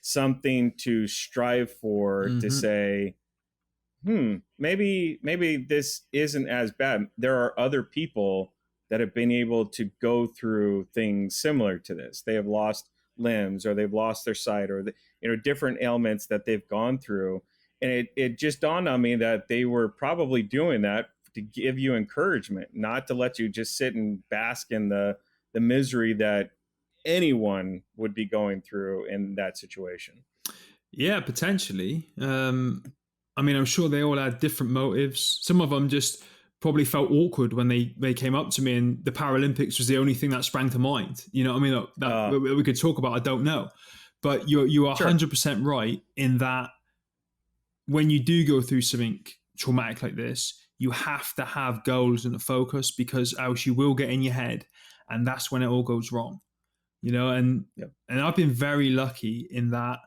something to strive for, to Mm-hmm. say, maybe this isn't as bad. There are other people that have been able to go through things similar to this. They have lost limbs, or they've lost their sight, or different ailments that they've gone through. And it just dawned on me that they were probably doing that to give you encouragement, not to let you just sit and bask in the misery that anyone would be going through in that situation. Yeah, potentially. I mean, I'm sure they all had different motives. Some of them just probably felt awkward when they came up to me, and the Paralympics was the only thing that sprang to mind. You know what I mean? That Uh, we could talk about. I don't know, but you are sure. 100% right in that when you do go through something traumatic like this, you have to have goals and a focus, because else you will get in your head, and that's when it all goes wrong. And Yep. I've been very lucky in that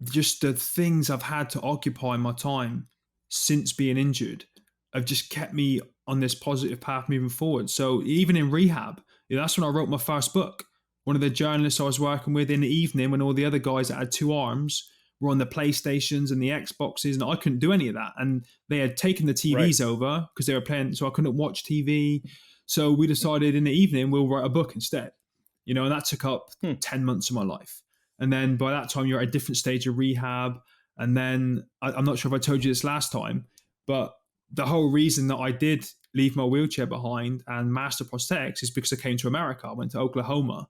just the things I've had to occupy my time since being injured have just kept me on this positive path moving forward. So even in rehab, that's when I wrote my first book. One of the journalists I was working with in the evening, when all the other guys that had two arms were on the PlayStations and the Xboxes, and I couldn't do any of that. And they had taken the Right. TVs over because they were playing, so I couldn't watch TV. So we decided in the evening we'll write a book instead. And that took up Hmm. 10 months of my life. And then by that time, you're at a different stage of rehab. And then I'm not sure if I told you this last time, but the whole reason that I did leave my wheelchair behind and master prosthetics is because I came to America. I went to Oklahoma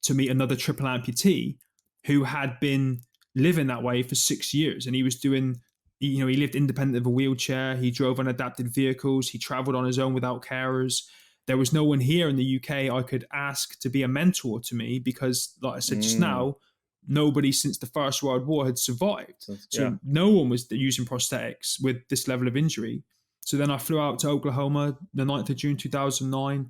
to meet another triple amputee who had been living that way for 6 years. And he was doing, he lived independent of a wheelchair. He drove unadapted vehicles. He traveled on his own without carers. There was no one here in the UK I could ask to be a mentor to me because, like I said just Mm. now, nobody since the First World War had survived. So, yeah. So no one was using prosthetics with this level of injury. So then I flew out to Oklahoma the 9th of June 2009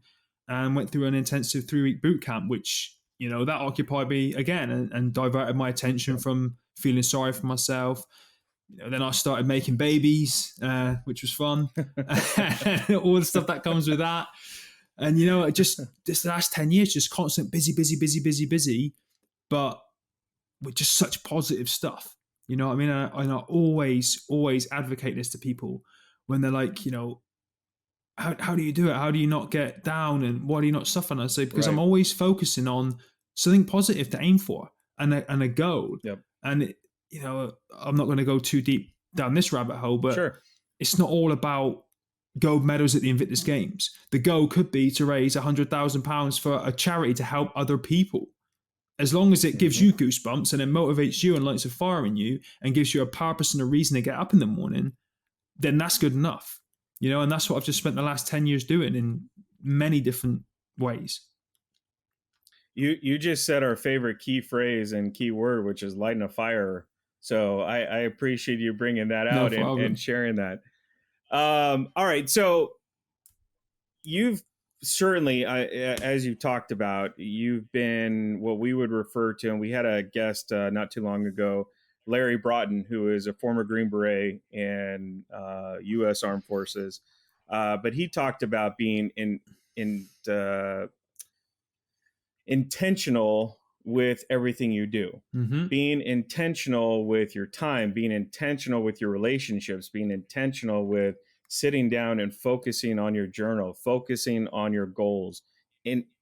and went through an intensive 3-week boot camp, which, that occupied me again and diverted my attention Yeah. from feeling sorry for myself. Then I started making babies, which was fun. All the stuff that comes with that. And, just this last 10 years, just constant busy, busy, busy, busy, busy, but with just such positive stuff. You know what I mean? And I always, always advocate this to people when they're like, how do you do it? How do you not get down? And why do you not suffer? And I say, because I'm Right. always focusing on something positive to aim for and a goal. Yep. And, I'm not going to go too deep down this rabbit hole, but Sure. it's not all about gold medals at the Invictus Games. The goal could be to raise £100,000 for a charity to help other people. As long as it gives Hmm. you goosebumps and it motivates you and lights a fire in you and gives you a purpose and a reason to get up in the morning, then that's good enough. And that's what I've just spent the last 10 years doing in many different ways. You just said our favorite key phrase and key word, which is lighting a fire. So I appreciate you bringing that No out and problem. sharing that. All right. So you've certainly, as you talked about, you've been what we would refer to, and we had a guest not too long ago, Larry Broughton, who is a former Green Beret in U.S. Armed Forces. But he talked about being in intentional with everything you do. Mm-hmm. Being intentional with your time, being intentional with your relationships, being intentional with sitting down and focusing on your journal, focusing on your goals.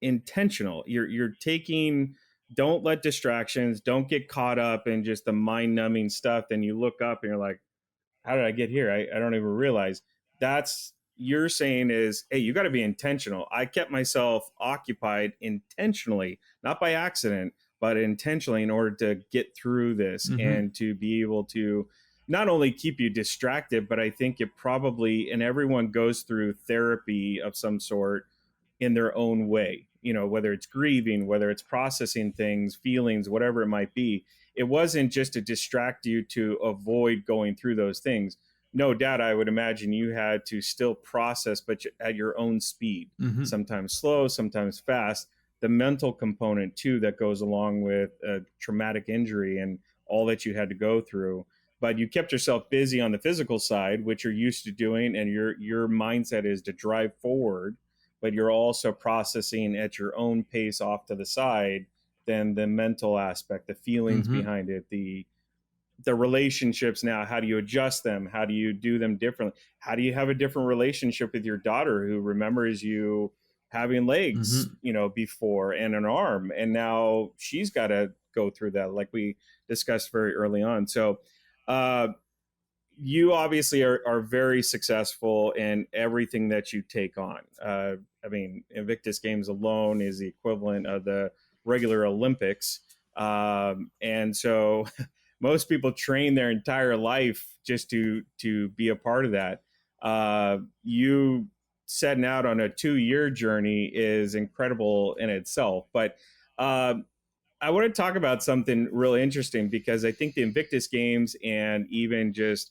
Intentional. You're taking, don't let distractions, don't get caught up in just the mind-numbing stuff. Then you look up and you're like, how did I get here? I don't even realize. That's, you're saying is, hey, you got to be intentional. I kept myself occupied intentionally, not by accident, but intentionally, in order to get through this Mm-hmm. and to be able to not only keep you distracted, but I think it probably, and everyone goes through therapy of some sort in their own way, whether it's grieving, whether it's processing things, feelings, whatever it might be. It wasn't just to distract you to avoid going through those things. No doubt, I would imagine you had to still process, but at your own speed, Mm-hmm. sometimes slow, sometimes fast. The mental component, too, that goes along with a traumatic injury and all that you had to go through. But you kept yourself busy on the physical side, which you're used to doing, and your mindset is to drive forward, but you're also processing at your own pace off to the side. Then the mental aspect, the feelings Mm-hmm. behind it, the relationships. Now, how do you adjust them? How do you do them differently? How do you have a different relationship with your daughter who remembers you having legs, Mm-hmm. before, and an arm, and now she's got to go through that, like we discussed very early on. So uh you obviously are very successful in everything that you take on. I mean, Invictus Games alone is the equivalent of the regular Olympics. And so most people train their entire life just to be a part of that. You setting out on a 2-year journey is incredible in itself. But uh, I want to talk about something really interesting, because I think the Invictus Games and even just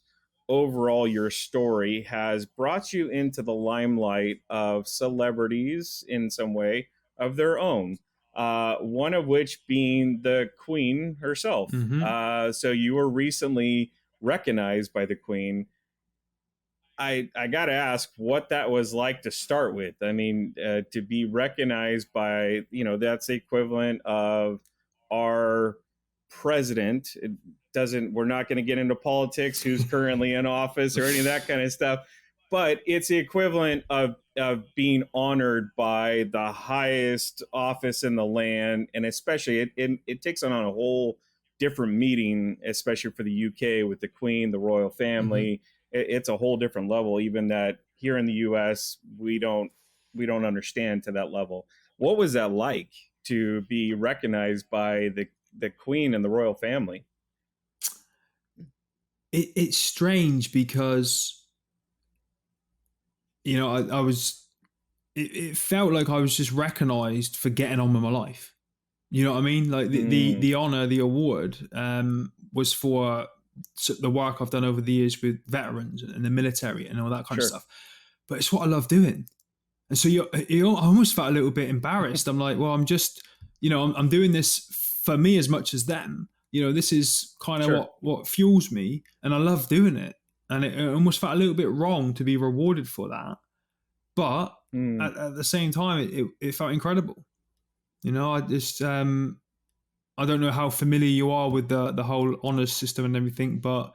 overall your story has brought you into the limelight of celebrities in some way of their own. One of which being the Queen herself. Mm-hmm. So you were recently recognized by the Queen. I got to ask what that was like to start with. I mean, to be recognized by, that's the equivalent of our president. It doesn't, we're not going to get into politics, who's currently in office or any of that kind of stuff, but it's the equivalent of being honored by the highest office in the land. And especially it takes on a whole different meaning, especially for the UK with the Queen, the royal Mm-hmm. family. It's a whole different level, even that here in the US we don't understand to that level. What was that like to be recognized by the Queen and the royal family? It's strange because I was. It felt like I was just recognized for getting on with my life. You know what I mean? Like Mm, the honor, the award was for the work I've done over the years with veterans and the military and all that kind of sure. stuff. But it's what I love doing. And so I almost felt a little bit embarrassed. I'm like, well, I'm just, I'm doing this for me as much as them. This is kind of Sure. what fuels me, and I love doing it. And it almost felt a little bit wrong to be rewarded for that. But Mm. at the same time, it felt incredible. I just I don't know how familiar you are with the whole honors system and everything, but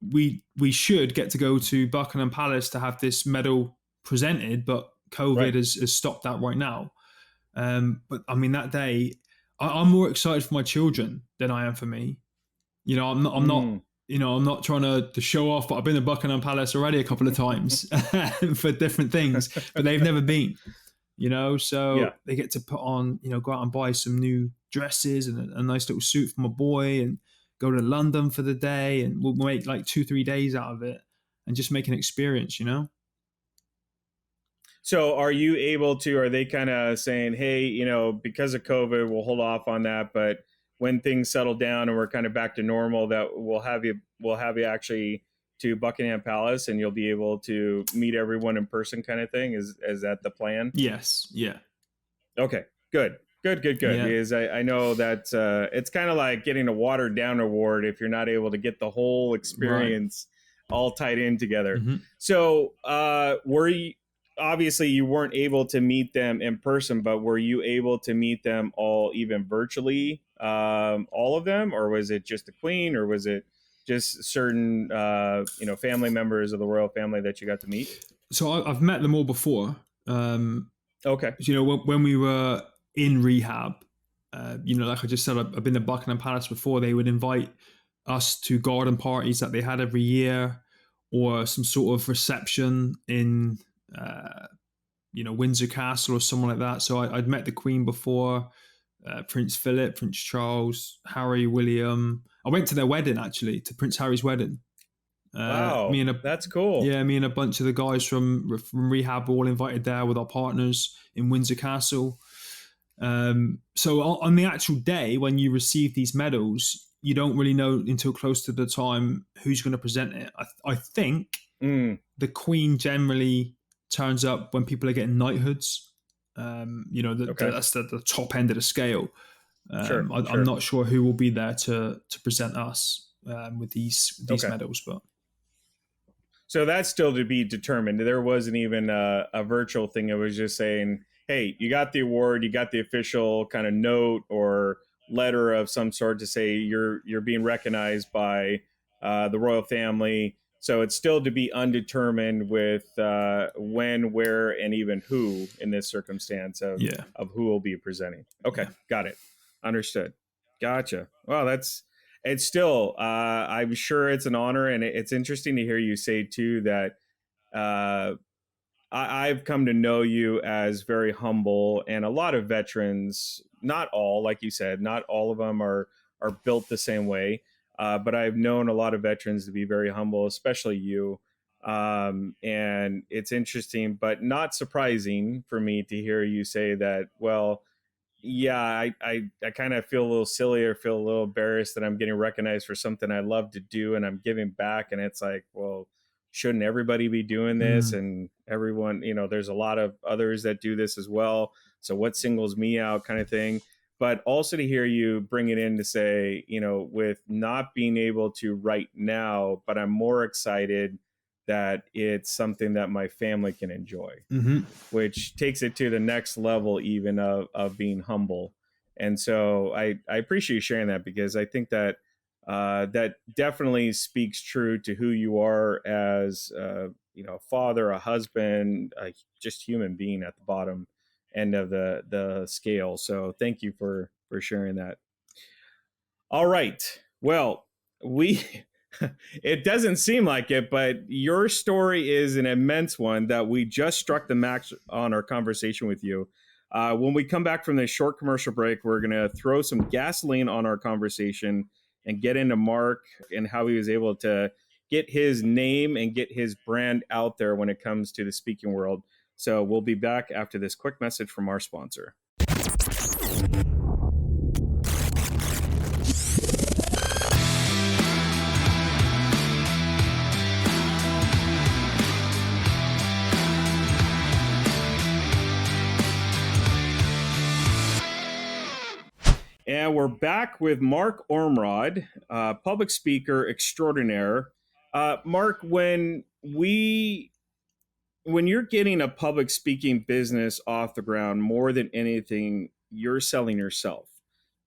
we should get to go to Buckingham Palace to have this medal presented, but COVID Right. has stopped that right now. But I mean, that day, I'm more excited for my children than I am for me. I'm not. Mm. I'm not trying to show off, but I've been to Buckingham Palace already a couple of times for different things, but they've never been. Yeah. So they get to put on, go out and buy some new dresses and a nice little suit for my boy, and go to London for the day, and we'll make like 2-3 days out of it and just make an experience. So are you able to, are they kind of saying, hey, because of COVID, we'll hold off on that, but when things settle down and we're kind of back to normal, that we'll have you actually to Buckingham Palace, and you'll be able to meet everyone in person, kind of thing? Is that the plan? Yes. Yeah. Okay, good. Good, good, good. Yeah. Because I know that it's kind of like getting a watered down award if you're not able to get the whole Right. experience all tied in together. Mm-hmm. So were you, obviously you weren't able to meet them in person, but were you able to meet them all even virtually, all of them, or was it just the Queen, or was it just certain family members of the royal family that you got to meet? So I've met them all before. Okay. When we were in rehab, like I just said, I've been to Buckingham Palace before. They would invite us to garden parties that they had every year, or some sort of reception in, Windsor Castle or someone like that. So I'd met the Queen before, Prince Philip, Prince Charles, Harry, William. I went to their wedding, actually, to Prince Harry's wedding. Me Wow, and a that's cool. Yeah, me and a bunch of the guys from rehab were all invited there with our partners in Windsor Castle. So on the actual day when you receive these medals, you don't really know until close to the time who's going to present it. I think Mm, the Queen generally turns up when people are getting knighthoods. okay. That's the top end of the scale. Sure, I'm sure. not sure who will be there to present us with these Okay. medals, but So that's still to be determined. There wasn't even a virtual thing. It was just saying, hey, you got the award, you got the official kind of note or letter of some sort to say you're being recognized by the royal family. So it's still to be undetermined with when, where, and even who in this circumstance yeah, of who will be presenting. Okay, yeah. got it. Understood. Gotcha. Well, it's still I'm sure it's an honor, and it's interesting to hear you say too that uh, I've come to know you as very humble, and a lot of veterans, not all, like you said, not all of them are built the same way, but I've known a lot of veterans to be very humble, especially you. And it's interesting but not surprising for me to hear you say that, well, yeah, I kind of feel a little silly or feel a little embarrassed that I'm getting recognized for something I love to do and I'm giving back. And it's like, well, shouldn't everybody be doing this? Mm, And everyone, there's a lot of others that do this as well. So what singles me out, kind of thing. But also to hear you bring it in to say, with not being able to right now, but I'm more excited that it's something that my family can enjoy, hmm which takes it to the next level even of being humble. And so I appreciate you sharing that, because I think that that definitely speaks true to who you are as a father, a husband, just human being at the bottom end of the scale. So thank you for sharing that. All right. Well, we it doesn't seem like it, but your story is an immense one that we just struck the max on our conversation with you. When we come back from this short commercial break, we're going to throw some gasoline on our conversation and get into Mark and how he was able to get his name and get his brand out there when it comes to the speaking world. So we'll be back after this quick message from our sponsor. And we're back with Mark Ormrod, public speaker extraordinaire. Mark, when you're getting a public speaking business off the ground, more than anything, you're selling yourself.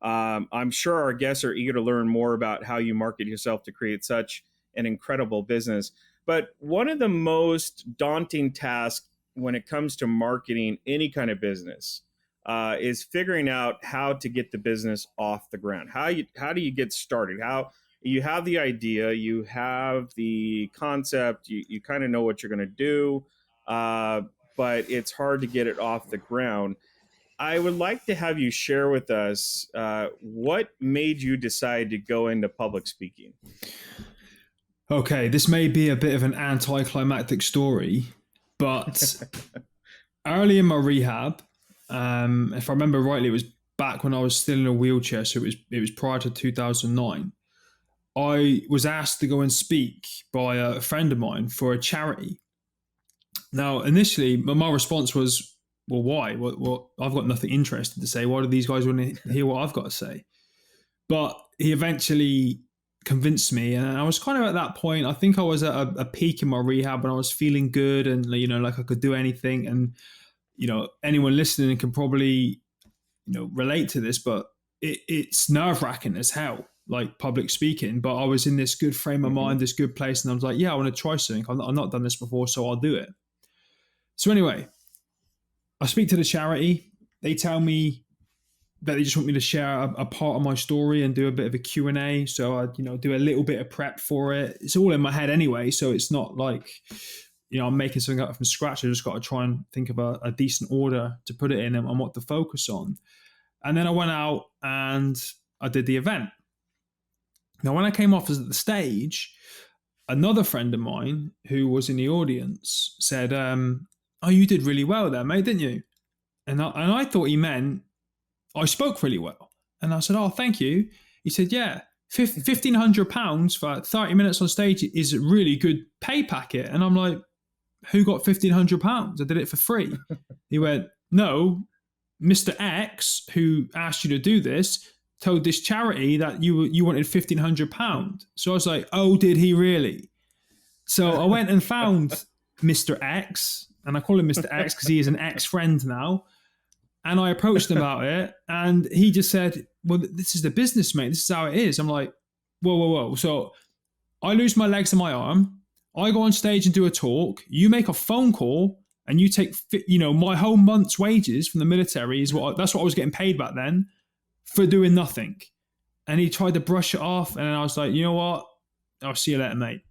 I'm sure our guests are eager to learn more about how you market yourself to create such an incredible business. But one of the most daunting tasks when it comes to marketing any kind of business is figuring out how to get the business off the ground. How do you get started? How you have the idea, you have the concept, you kind of know what you're going to do, uh, but it's hard to get it off the ground. I would like to have you share with us what made you decide to go into public speaking. Okay, this may be a bit of an anticlimactic story, but early in my rehab, if I remember rightly, it was back when I was still in a wheelchair, so it was prior to 2009. I was asked to go and speak by a friend of mine for a charity. Now, initially, my response was, "Well, why? What? I've got nothing interesting to say. Why do these guys want to hear what I've got to say?" But he eventually convinced me. And I was kind of at that point, I think I was at a peak in my rehab and I was feeling good and, like I could do anything. And, anyone listening can probably, relate to this, but it's nerve wracking as hell, like public speaking. But I was in this good frame of mind, this good place. And I was like, yeah, I want to try something. I've not done this before, so I'll do it. So anyway, I speak to the charity. They tell me that they just want me to share a part of my story and do a bit of a Q&A. So I, do a little bit of prep for it. It's all in my head anyway, so it's not like, I'm making something up from scratch. I just got to try and think of a decent order to put it in and what to focus on. And then I went out and I did the event. Now, when I came off the stage, another friend of mine who was in the audience said, oh, you did really well there, mate, didn't you? And I thought he meant I spoke really well. And I said, oh, thank you. He said, yeah, £1,500 for 30 minutes on stage is a really good pay packet. And I'm like, who got £1,500? I did it for free. He went, no, Mr. X, who asked you to do this, told this charity that you wanted £1,500. So I was like, oh, did he really? So I went and found Mr. X, and I call him Mr. X because he is an ex-friend now. And I approached him about it, and he just said, well, this is the business, mate. This is how it is. I'm like, whoa. So I lose my legs and my arm. I go on stage and do a talk. You make a phone call, and you take, my whole month's wages from the military that's what I was getting paid back then for doing nothing. And he tried to brush it off, and I was like, you know what? I'll see you later, mate.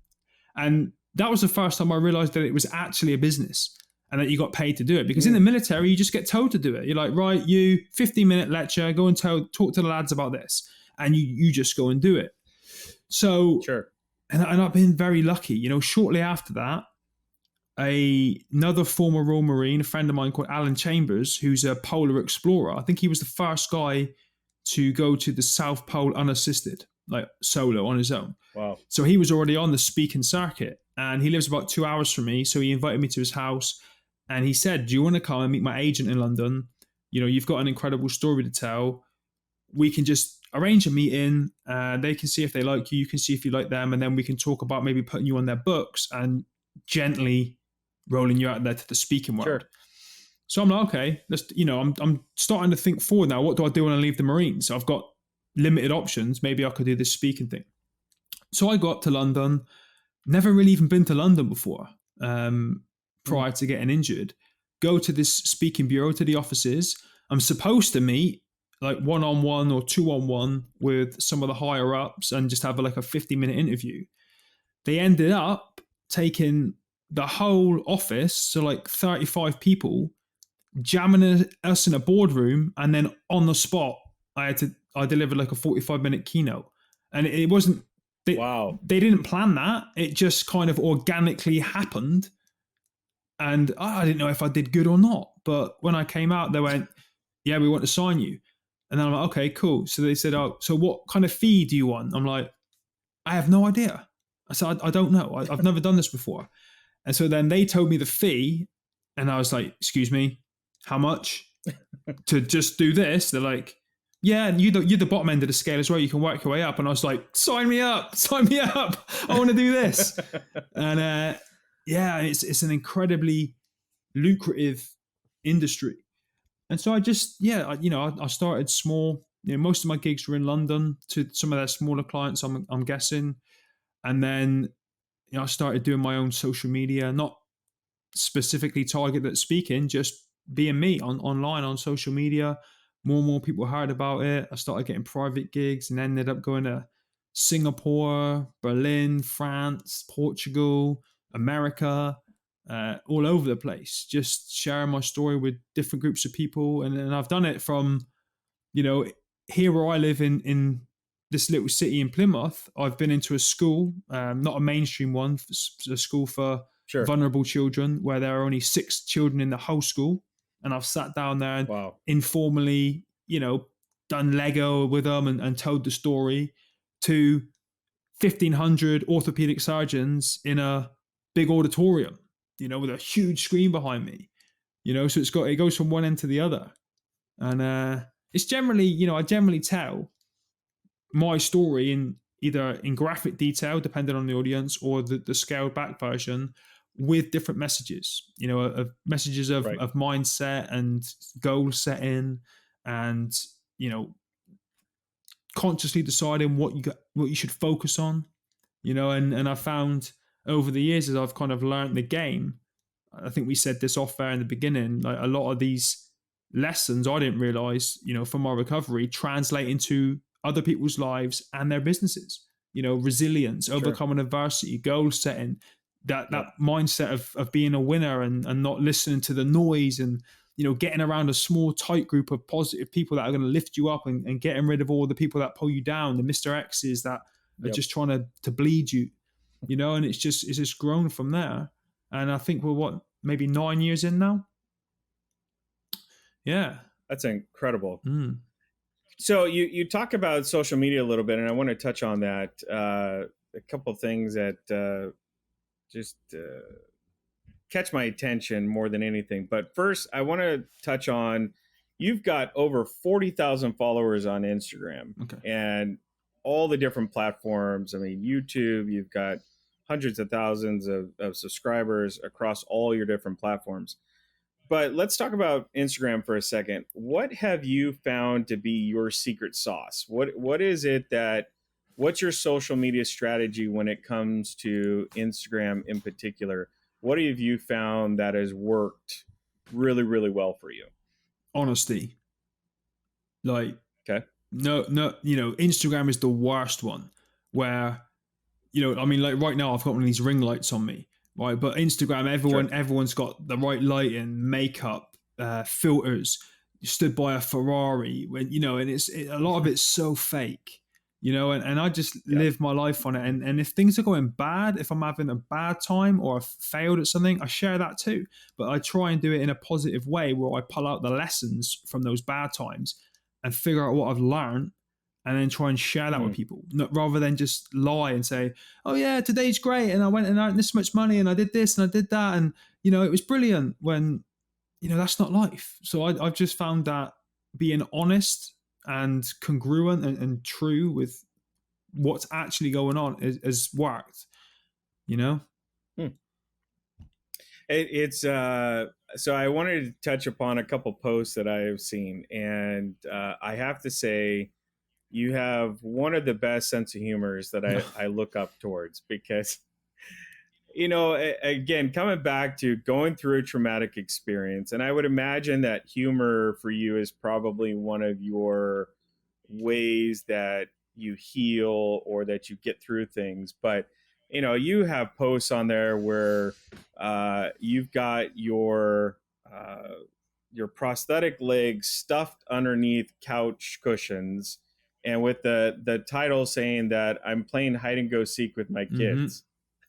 And that was the first time I realized that it was actually a business and that you got paid to do it. Because in the military, you just get told to do it. You're like, right, 15-minute lecture, go and talk to the lads about this. And you just go and do it. So, sure. And I've been very lucky. Shortly after that, another former Royal Marine, a friend of mine called Alan Chambers, who's a polar explorer. I think he was the first guy to go to the South Pole unassisted, like solo on his own. Wow. So he was already on the speaking circuit, and he lives about 2 hours from me. So he invited me to his house, and he said, do you want to come and meet my agent in London? You've got an incredible story to tell. We can just arrange a meeting. They can see if they like you. You can see if you like them. And then we can talk about maybe putting you on their books and gently rolling you out there to the speaking world. Sure. So I'm like, okay, I'm starting to think forward now. What do I do when I leave the Marines? I've got limited options. Maybe I could do this speaking thing. So I got to London, never really even been to London before, prior to getting injured. Go to this speaking bureau, to the offices. I'm supposed to meet like 1-on-1 or 2-on-1 with some of the higher ups and just have like a 50-minute interview. They ended up taking the whole office, so like 35 people, jamming us in a boardroom, and then on the spot, I delivered like a 45-minute keynote. And it wasn't, wow. They didn't plan that. It just kind of organically happened. And I didn't know if I did good or not. But when I came out, they went, yeah, we want to sign you. And then I'm like, okay, cool. So they said, oh, so what kind of fee do you want? I'm like, I have no idea. I said, I don't know. I've never done this before. And so then they told me the fee, and I was like, excuse me, how much to just do this? They're like, yeah, and you're the bottom end of the scale as well. You can work your way up. And I was like, sign me up. I want to do this. And it's an incredibly lucrative industry. And so I just, I started small. Most of my gigs were in London to some of their smaller clients, I'm guessing. And then I started doing my own social media, not specifically targeted at speaking, just being me online on social media. More and more people heard about it. I started getting private gigs and ended up going to Singapore, Berlin, France, Portugal, America, all over the place, just sharing my story with different groups of people. And I've done it from, here where I live in this little city in Plymouth. I've been into a school, not a mainstream one, a school for vulnerable children, where there are only 6 children in the whole school. And I've sat down there and informally, done Lego with them and told the story to 1,500 orthopedic surgeons in a big auditorium, with a huge screen behind me, so it goes from one end to the other. And it's generally, I generally tell my story in either in graphic detail, depending on the audience, or the scaled back version with different messages, messages Right. of mindset and goal setting, and, you know, consciously deciding what you should focus on, and I found over the years, as I've kind of learned the game, I think we said this off air in the beginning, like a lot of these lessons I didn't realize, from my recovery translate into other people's lives and their businesses. Resilience, Sure. overcoming adversity, goal setting, that Yep. mindset of being a winner, and not listening to the noise, and getting around a small tight group of positive people that are going to lift you up, and getting rid of all the people that pull you down, the Mr. X's that are Yep. just trying to bleed you, and it's just grown from there. And I think we're maybe 9 years in now. Yeah. That's incredible. Mm. So you talk about social media a little bit, and I want to touch on that. A couple of things that just catch my attention more than anything. But first, I want to touch on, you've got over 40,000 followers on Instagram, Okay. and all the different platforms. I mean, YouTube, you've got hundreds of thousands of subscribers across all your different platforms. But let's talk about Instagram for a second. What have you found to be your secret sauce? What is it that what's your social media strategy when it comes to Instagram in particular? What have you found that has worked really, really well for you? Honesty. Like, Okay. no, Instagram is the worst one, where, I mean, like right now I've got one of these ring lights on me, right? But Instagram, Sure. everyone's got the right lighting, makeup, filters. You stood by a Ferrari, and a lot of it's so fake, and I just Yeah. live my life on it. And if things are going bad, if I'm having a bad time or I've failed at something, I share that too. But I try and do it in a positive way, where I pull out the lessons from those bad times and figure out what I've learned, and then try and share that with Hmm. people, rather than just lie and say, oh yeah, today's great, and I went and earned this much money, and I did this and I did that, and it was brilliant, when that's not life. So I've just found that being honest and congruent, and true with what's actually going on has worked, you know Hmm. It's so I wanted to touch upon a couple posts that I have seen, and I have to say, you have one of the best sense of humors that I look up towards, because again, coming back to going through a traumatic experience, and I would imagine that humor for you is probably one of your ways that you heal or that you get through things. But you have posts on there where you've got your prosthetic legs stuffed underneath couch cushions, and with the title saying that I'm playing hide and go seek with my mm-hmm. kids.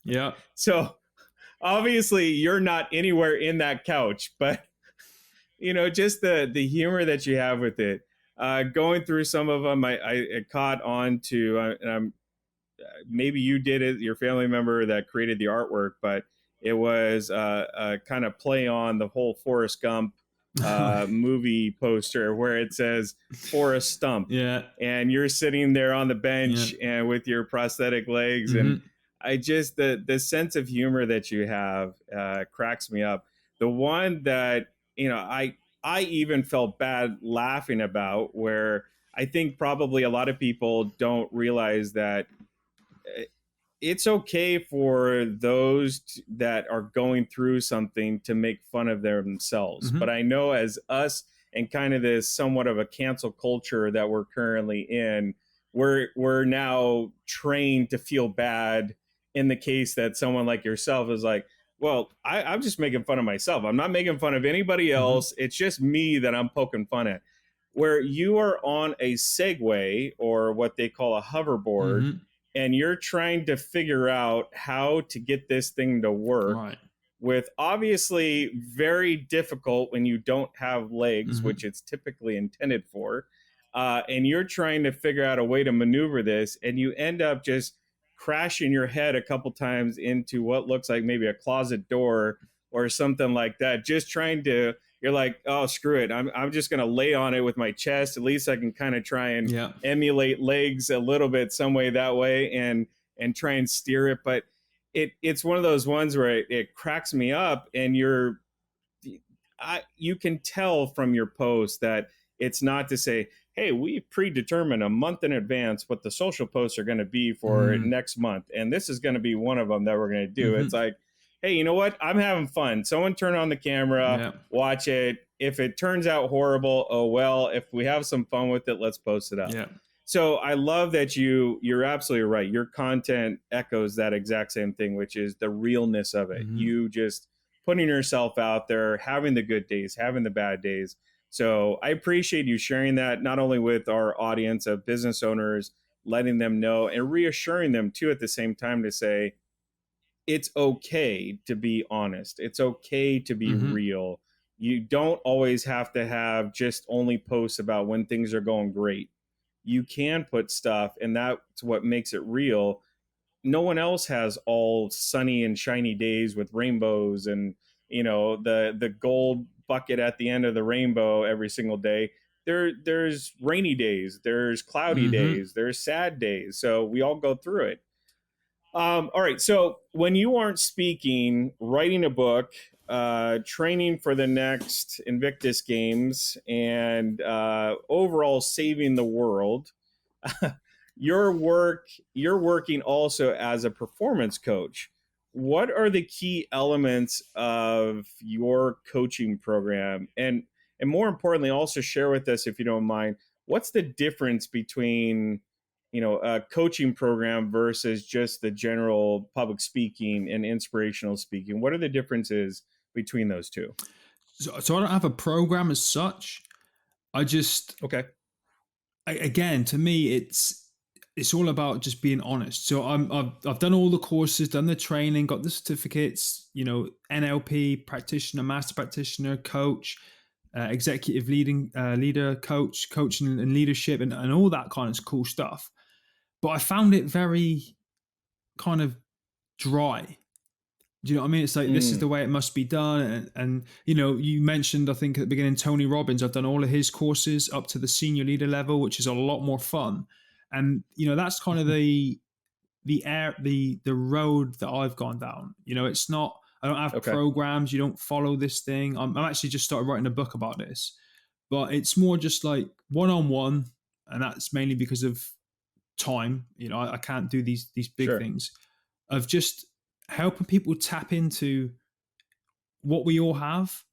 Yeah. So obviously you're not anywhere in that couch, but just the humor that you have with it. Going through some of them, I caught on to, and I'm maybe you did it, your family member that created the artwork, but it was a kind of play on the whole Forrest Gump movie poster, where it says Forrest Stump, Yeah. and you're sitting there on the bench Yeah. and with your prosthetic legs, Mm-hmm. and I just the sense of humor that you have cracks me up. The one that I even felt bad laughing about, where I think probably a lot of people don't realize that it's okay for that are going through something to make fun of themselves. Mm-hmm. But I know, as us and kind of this somewhat of a cancel culture that we're currently in, we're now trained to feel bad in the case that someone like yourself is like, well, I'm just making fun of myself. I'm not making fun of anybody Mm-hmm. else. It's just me that I'm poking fun at. Where you are on a Segway, or what they call a hoverboard, Mm-hmm. and you're trying to figure out how to get this thing to work, Right. with obviously very difficult when you don't have legs, Mm-hmm. which it's typically intended for. And you're trying to figure out a way to maneuver this, and you end up just crashing your head a couple times into what looks like maybe a closet door or something like that, just trying to you're like, oh, screw it. I'm just going to lay on it with my chest. At least I can kind of try and Yeah. emulate legs a little bit some way that way and try and steer it. But it's one of those ones where it cracks me up, and you can tell from your post that it's not to say, hey, we predetermine a month in advance what the social posts are going to be for next month, and this is going to be one of them that we're going to do. It's like, hey, you know what? I'm having fun. Someone turn on the camera, watch it. If it turns out horrible, oh well. If we have some fun with it, let's post it up. Yeah. So I love that you're absolutely right. Your content echoes that exact same thing, which is the realness of it. You just putting yourself out there, having the good days, having the bad days. So I appreciate you sharing that, not only with our audience of business owners, letting them know and reassuring them too at the same time to say, it's okay to be honest. It's okay to be real. You don't always have to have just only posts about when things are going great. You can put stuff, and that's what makes it real. No one else has all sunny and shiny days with rainbows and the gold bucket at the end of the rainbow every single day. There's rainy days, there's cloudy days, there's sad days. So we all go through it. All right. So when you aren't speaking, writing a book, training for the next Invictus Games, and overall saving the world, you're working also as a performance coach. What are the key elements of your coaching program? And more importantly, also share with us, if you don't mind, what's the difference between a coaching program versus just the general public speaking and inspirational speaking? What are the differences between those two? So I don't have a program as such. I just, okay. Again, to me, it's all about just being honest. So I've done all the courses, done the training, got the certificates, NLP practitioner, master practitioner, coach, executive leader, coaching and leadership, and all that kind of cool stuff. But I found it very kind of dry. Do you know what I mean? It's like, this is the way it must be done. And you mentioned, I think at the beginning, Tony Robbins. I've done all of his courses up to the senior leader level, which is a lot more fun. And, that's kind of the road that I've gone down. It's not, I don't have programs. You don't follow this thing. I'm actually just started writing a book about this, but it's more just like one-on-one. And that's mainly because of time. I can't do these big things of just helping people tap into what we all have.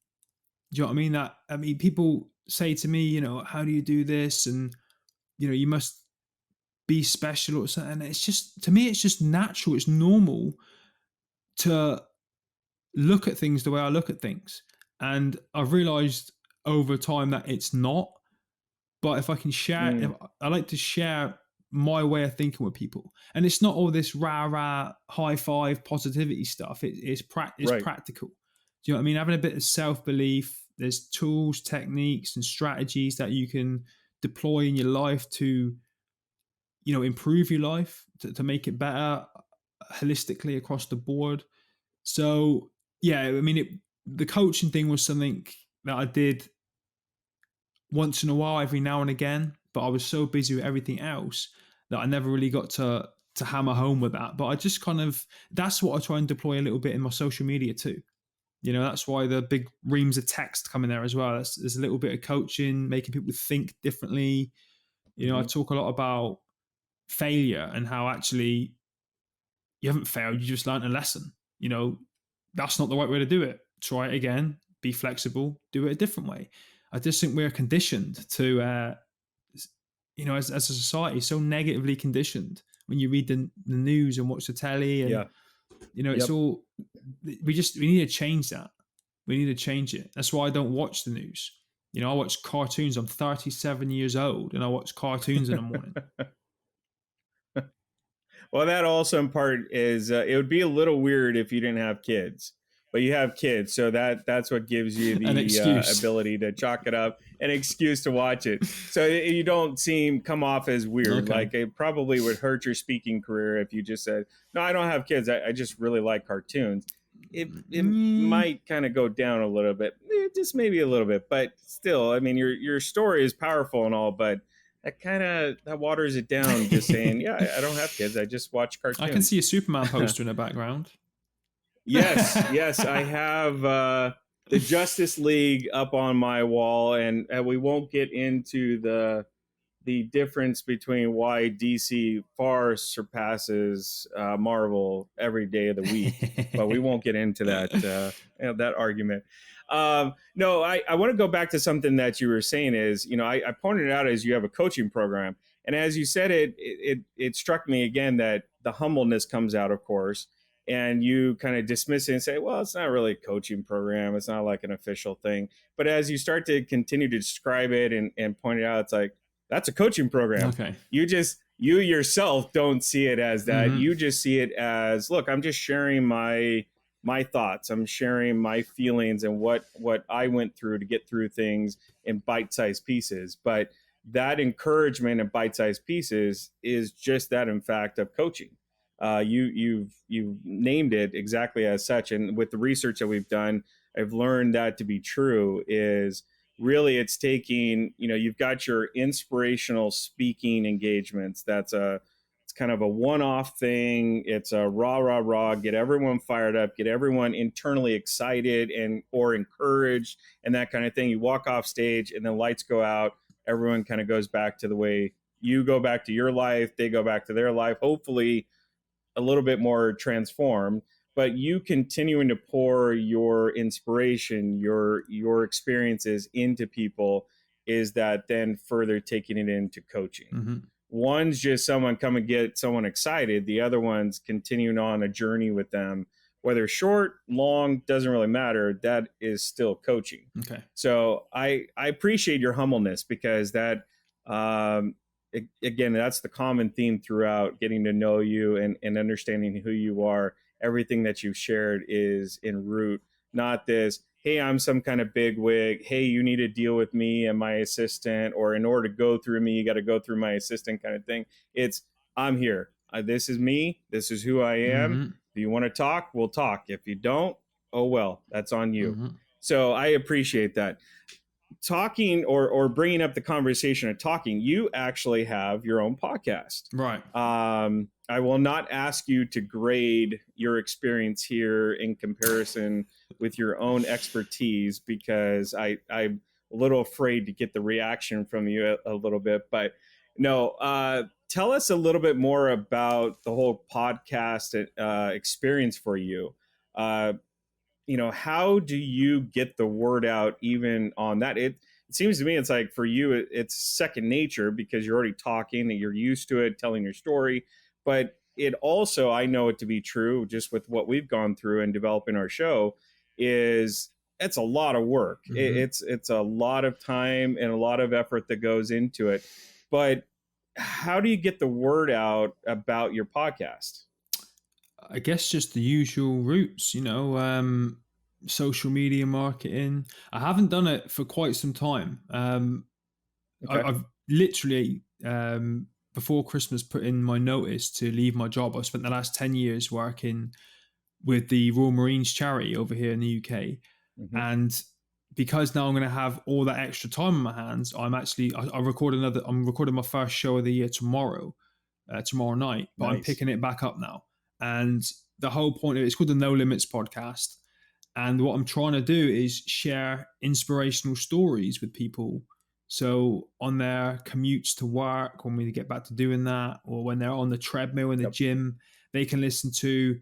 Do you know what I mean? People say to me, how do you do this? And, you must be special or something. And it's just, to me, it's just natural. It's normal to look at things the way I look at things. And I've realized over time that it's not. But if I can share, I like to share my way of thinking with people. And it's not all this rah, high five positivity stuff. It's practical. Do you know what I mean? Having a bit of self-belief, there's tools, techniques, and strategies that you can deploy in your life to, improve your life, to make it better holistically across the board. So, yeah, I mean, the coaching thing was something that I did once in a while, every now and again, but I was so busy with everything else that I never really got to hammer home with that. But I just that's what I try and deploy a little bit in my social media too. That's why the big reams of text come in there as well. There's a little bit of coaching, making people think differently. I talk a lot about failure and how actually you haven't failed, you just learned a lesson. That's not the right way to do it. Try it again, be flexible, do it a different way. I just think we're conditioned to, as a society, so negatively conditioned when you read the news and watch the telly. And, it's all, we need to change that. We need to change it. That's why I don't watch the news. I watch cartoons. I'm 37 years old and I watch cartoons in the morning. Well, that also in part is, it would be a little weird if you didn't have kids. But you have kids, so that's what gives you the ability to chalk it up, an excuse to watch it. So you don't come off as weird. Okay. Like, it probably would hurt your speaking career if you just said, no, I don't have kids. I just really like cartoons. it Mm, might kind of go down a little bit, just maybe a little bit, but still, I mean, your story is powerful and all, but that waters it down. Just saying, yeah, I don't have kids, I just watch I can see cartoons. a Superman poster in the background. Yes, I have the Justice League up on my wall, and we won't get into the difference between why DC far surpasses Marvel every day of the week, but we won't get into that argument. No, I want to go back to something that you were saying. Is I pointed out as you have a coaching program, and as you said it struck me again that the humbleness comes out, of course, and you kind of dismiss it and say, well, it's not really a coaching program, it's not like an official thing. But as you start to continue to describe it and point it out, it's like, that's a coaching program. Okay. You yourself don't see it as that. Mm-hmm. You just see it as, look, I'm just sharing my thoughts. I'm sharing my feelings and what I went through to get through things in bite-sized pieces. But that encouragement in bite-sized pieces is just that, in fact, of coaching. You've named it exactly as such, and with the research that we've done, I've learned that to be true. Is really, it's taking, you've got your inspirational speaking engagements. It's kind of a one-off thing. It's a rah, get everyone fired up, get everyone internally excited and or encouraged and that kind of thing. You walk off stage and the lights go out. Everyone kind of goes back to the way you go back to your life. They go back to their life, hopefully a little bit more transformed, but you continuing to pour your inspiration, your experiences into people, is that then further taking it into coaching. Mm-hmm. One's just someone come and get someone excited, the other one's continuing on a journey with them, whether short, long, doesn't really matter. That is still coaching. Okay. So I appreciate your humbleness, because that again, that's the common theme throughout getting to know you and understanding who you are. Everything that you've shared is in root, not this, hey, I'm some kind of big wig. Hey, you need to deal with me and my assistant, or in order to go through me, you got to go through my assistant kind of thing. It's, I'm here. This is me. This is who I am. Mm-hmm. If you want to talk, we'll talk. If you don't, oh, well, that's on you. Mm-hmm. So I appreciate that. Talking or bringing up the conversation of talking, you actually have your own podcast. Right. I will not ask you to grade your experience here in comparison with your own expertise, because I'm a little afraid to get the reaction from you a little bit. But no, tell us a little bit more about the whole podcast experience for you. How do you get the word out even on that? It seems to me it's like for you, it's second nature, because you're already talking and you're used to it, telling your story. But it also, I know it to be true, just with what we've gone through and developing our show, is it's a lot of work. Mm-hmm. It's a lot of time and a lot of effort that goes into it. But how do you get the word out about your podcast? I guess just the usual routes, social media marketing. I haven't done it for quite some time. Okay. I've literally, before Christmas, put in my notice to leave my job. I've spent the last 10 years working with the Royal Marines charity over here in the UK. Mm-hmm. And because now I'm going to have all that extra time on my hands, I'm recording my first show of the year tomorrow night, but I'm Nice. picking it back up now. And the whole point of it's called the No Limits podcast. And what I'm trying to do is share inspirational stories with people. So on their commutes to work, when we get back to doing that, or when they're on the treadmill in the gym, they can listen to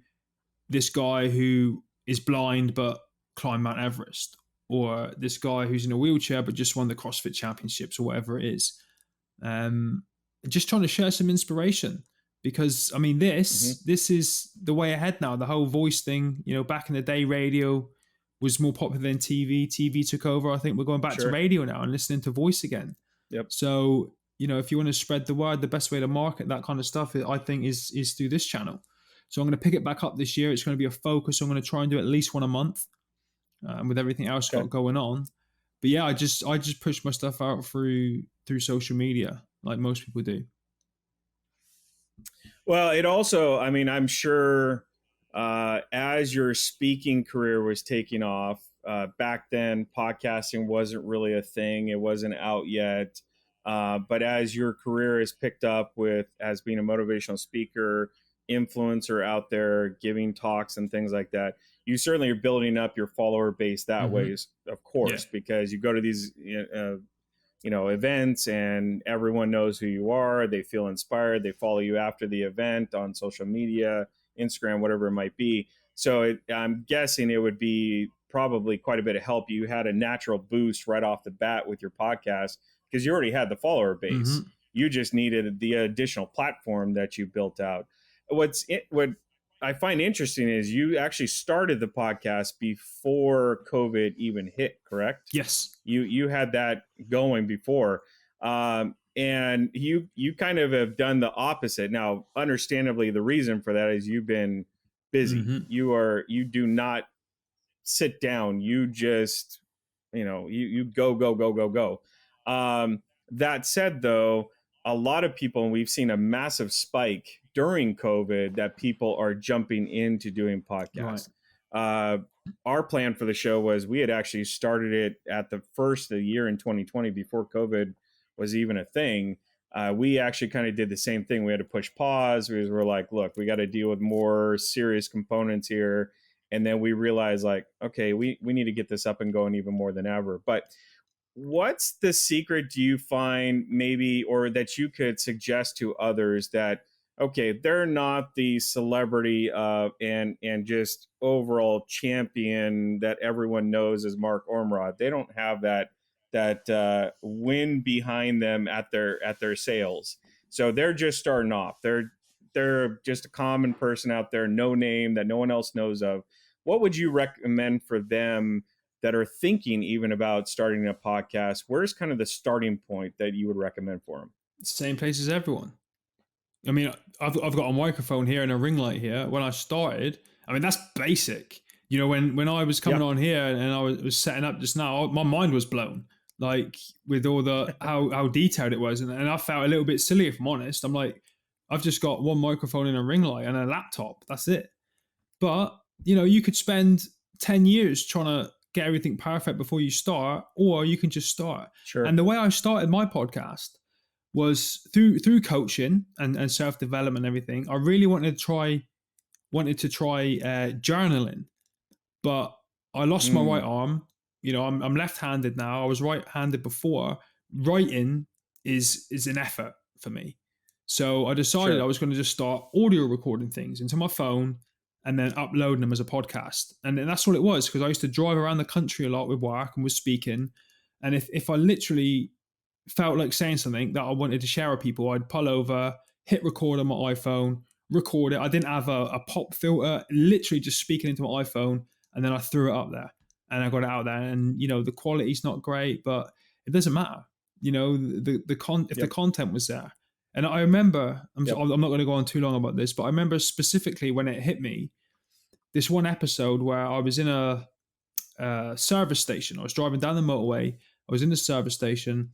this guy who is blind but climbed Mount Everest, or this guy who's in a wheelchair but just won the CrossFit Championships, or whatever it is. Just trying to share some inspiration, because I mean, this is the way ahead now. The whole voice thing, back in the day, radio was more popular than TV. TV took over. I think we're going back to radio now and listening to voice again. Yep. So, if you want to spread the word, the best way to market that kind of stuff, I think, is through this channel. So I'm going to pick it back up this year. It's going to be a focus. I'm going to try and do at least one a month, with everything else got going on. But yeah, I just push my stuff out through social media, like most people do. Well, it also, I mean, I'm sure as your speaking career was taking off, back then podcasting wasn't really a thing, it wasn't out yet. But as your career is picked up with as being a motivational speaker, influencer out there giving talks and things like that, you certainly are building up your follower base that Mm-hmm. way, of Yeah. course, because you go to these events and everyone knows who you are, they feel inspired, they follow you after the event on social media, Instagram, whatever it might be. So I'm guessing it would be probably quite a bit of help. You had a natural boost right off the bat with your podcast because you already had the follower base. Mm-hmm. You just needed the additional platform that you built out. What I find interesting is you actually started the podcast before COVID even hit, correct? Yes. You had that going before, and you kind of have done the opposite. Now, understandably, the reason for that is you've been busy. Mm-hmm. You do not sit down. You just you go. That said, though, a lot of people, and we've seen a massive spike during COVID, that people are jumping into doing Right. podcasts. Uh, our plan for the show was we had actually started it at the first of the year in 2020 before COVID was even a thing. We actually kind of did the same thing. We had to push pause. We were like, look, we got to deal with more serious components here. And then we realized, like, okay, we need to get this up and going even more than ever. But what's the secret, do you find, maybe, or that you could suggest to others that, okay, they're not the celebrity and just overall champion that everyone knows as Mark Ormrod. They don't have that win behind them at their sales. So they're just starting off. They're just a common person out there, no name that no one else knows of. What would you recommend for them that are thinking even about starting a podcast? Where's kind of the starting point that you would recommend for them? Same place as everyone. I mean, I've got a microphone here and a ring light here. When I started, I mean, that's basic. You know, when I was coming on here and I was setting up just now, my mind was blown, like with all the how detailed it was, and I felt a little bit silly, if I'm honest. I'm like, I've just got one microphone and a ring light and a laptop. That's it. But you could spend 10 years trying to get everything perfect before you start, or you can just start. Sure. And the way I started my podcast was through coaching and self-development and everything. I really wanted to try journaling, but I lost my right arm. I'm left-handed now. I was right-handed before. Writing is an effort for me. So I decided I was going to just start audio recording things into my phone and then uploading them as a podcast. And that's all it was, because I used to drive around the country a lot with work and was speaking. And if I literally felt like saying something that I wanted to share with people, I'd pull over, hit record on my iPhone, record it. I didn't have a pop filter, literally just speaking into my iPhone, and then I threw it up there and I got it out there. And the quality's not great, but it doesn't matter. The content was there. And I remember, I'm not going to go on too long about this, but I remember specifically when it hit me, this one episode where I was in a service station. I was driving down the motorway. I was in the service station.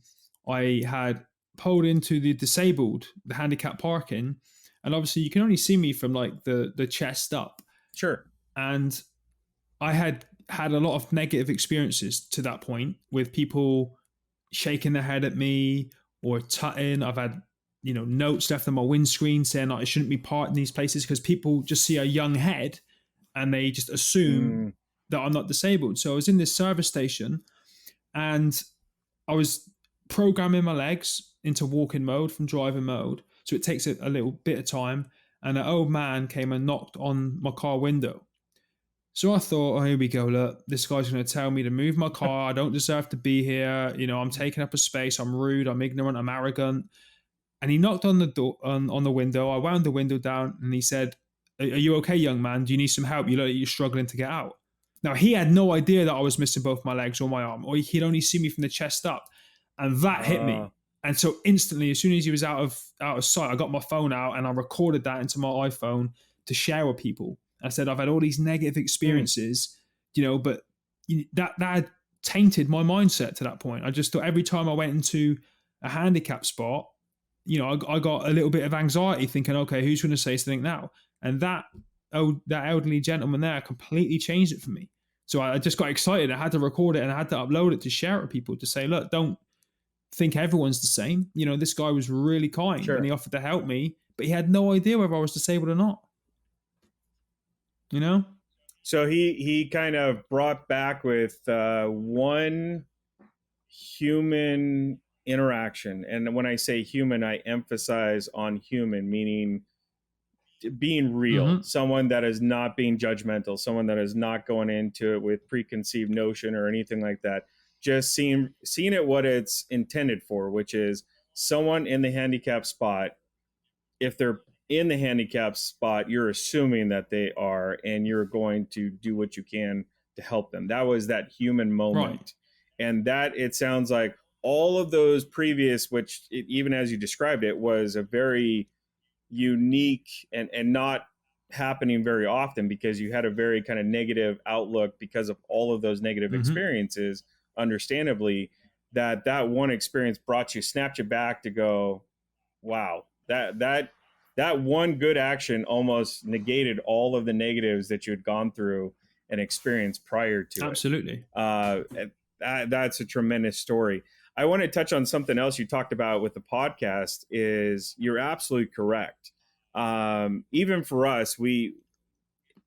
I had pulled into the handicap parking, and obviously you can only see me from like the chest up. Sure. And I had a lot of negative experiences to that point, with people shaking their head at me or tutting. I've had notes left on my windscreen saying that I shouldn't be parked in these places, because people just see a young head and they just assume that I'm not disabled. So I was in this service station and I was programming my legs into walking mode from driving mode. So it takes a little bit of time. And an old man came and knocked on my car window. So I thought, oh, here we go. Look, this guy's going to tell me to move my car. I don't deserve to be here. I'm taking up a space. I'm rude. I'm ignorant. I'm arrogant. And he knocked on the door, on the window. I wound the window down and he said, are you okay, young man? Do you need some help? You look like you're struggling to get out. Now, he had no idea that I was missing both my legs or my arm, or he'd only see me from the chest up. And that hit me. And so instantly, as soon as he was out of sight, I got my phone out and I recorded that into my iPhone to share with people. I said, I've had all these negative experiences, but that had tainted my mindset to that point. I just thought every time I went into a handicap spot, I got a little bit of anxiety thinking, okay, who's going to say something now? And that that elderly gentleman there completely changed it for me. So I just got excited. I had to record it and I had to upload it to share it with people to say, look, don't think everyone's the same. You know, this guy was really kind and he Sure. offered to help me, but he had no idea whether I was disabled or not. You know? So he kind of brought back with one human interaction, and when I say human, I emphasize on human, meaning being real, Mm-hmm. someone that is not being judgmental, someone that is not going into it with preconceived notion or anything like that. Just seeing it what it's intended for, which is someone in the handicap spot. If they're in the handicap spot, you're assuming that they are, and you're going to do what you can to help them. That was that human Right. moment. And that, it sounds like all of those previous, which even as you described it, was a very unique and not happening very often, because you had a very kind of negative outlook because of all of those negative Mm-hmm. experiences, understandably. That one experience brought you, snapped you back to go, wow, that one good action almost negated all of the negatives that you had gone through and experienced prior to it. Absolutely. uh, that's a tremendous story. I want to touch on something else you talked about with the podcast. Is you're absolutely correct. Even for us,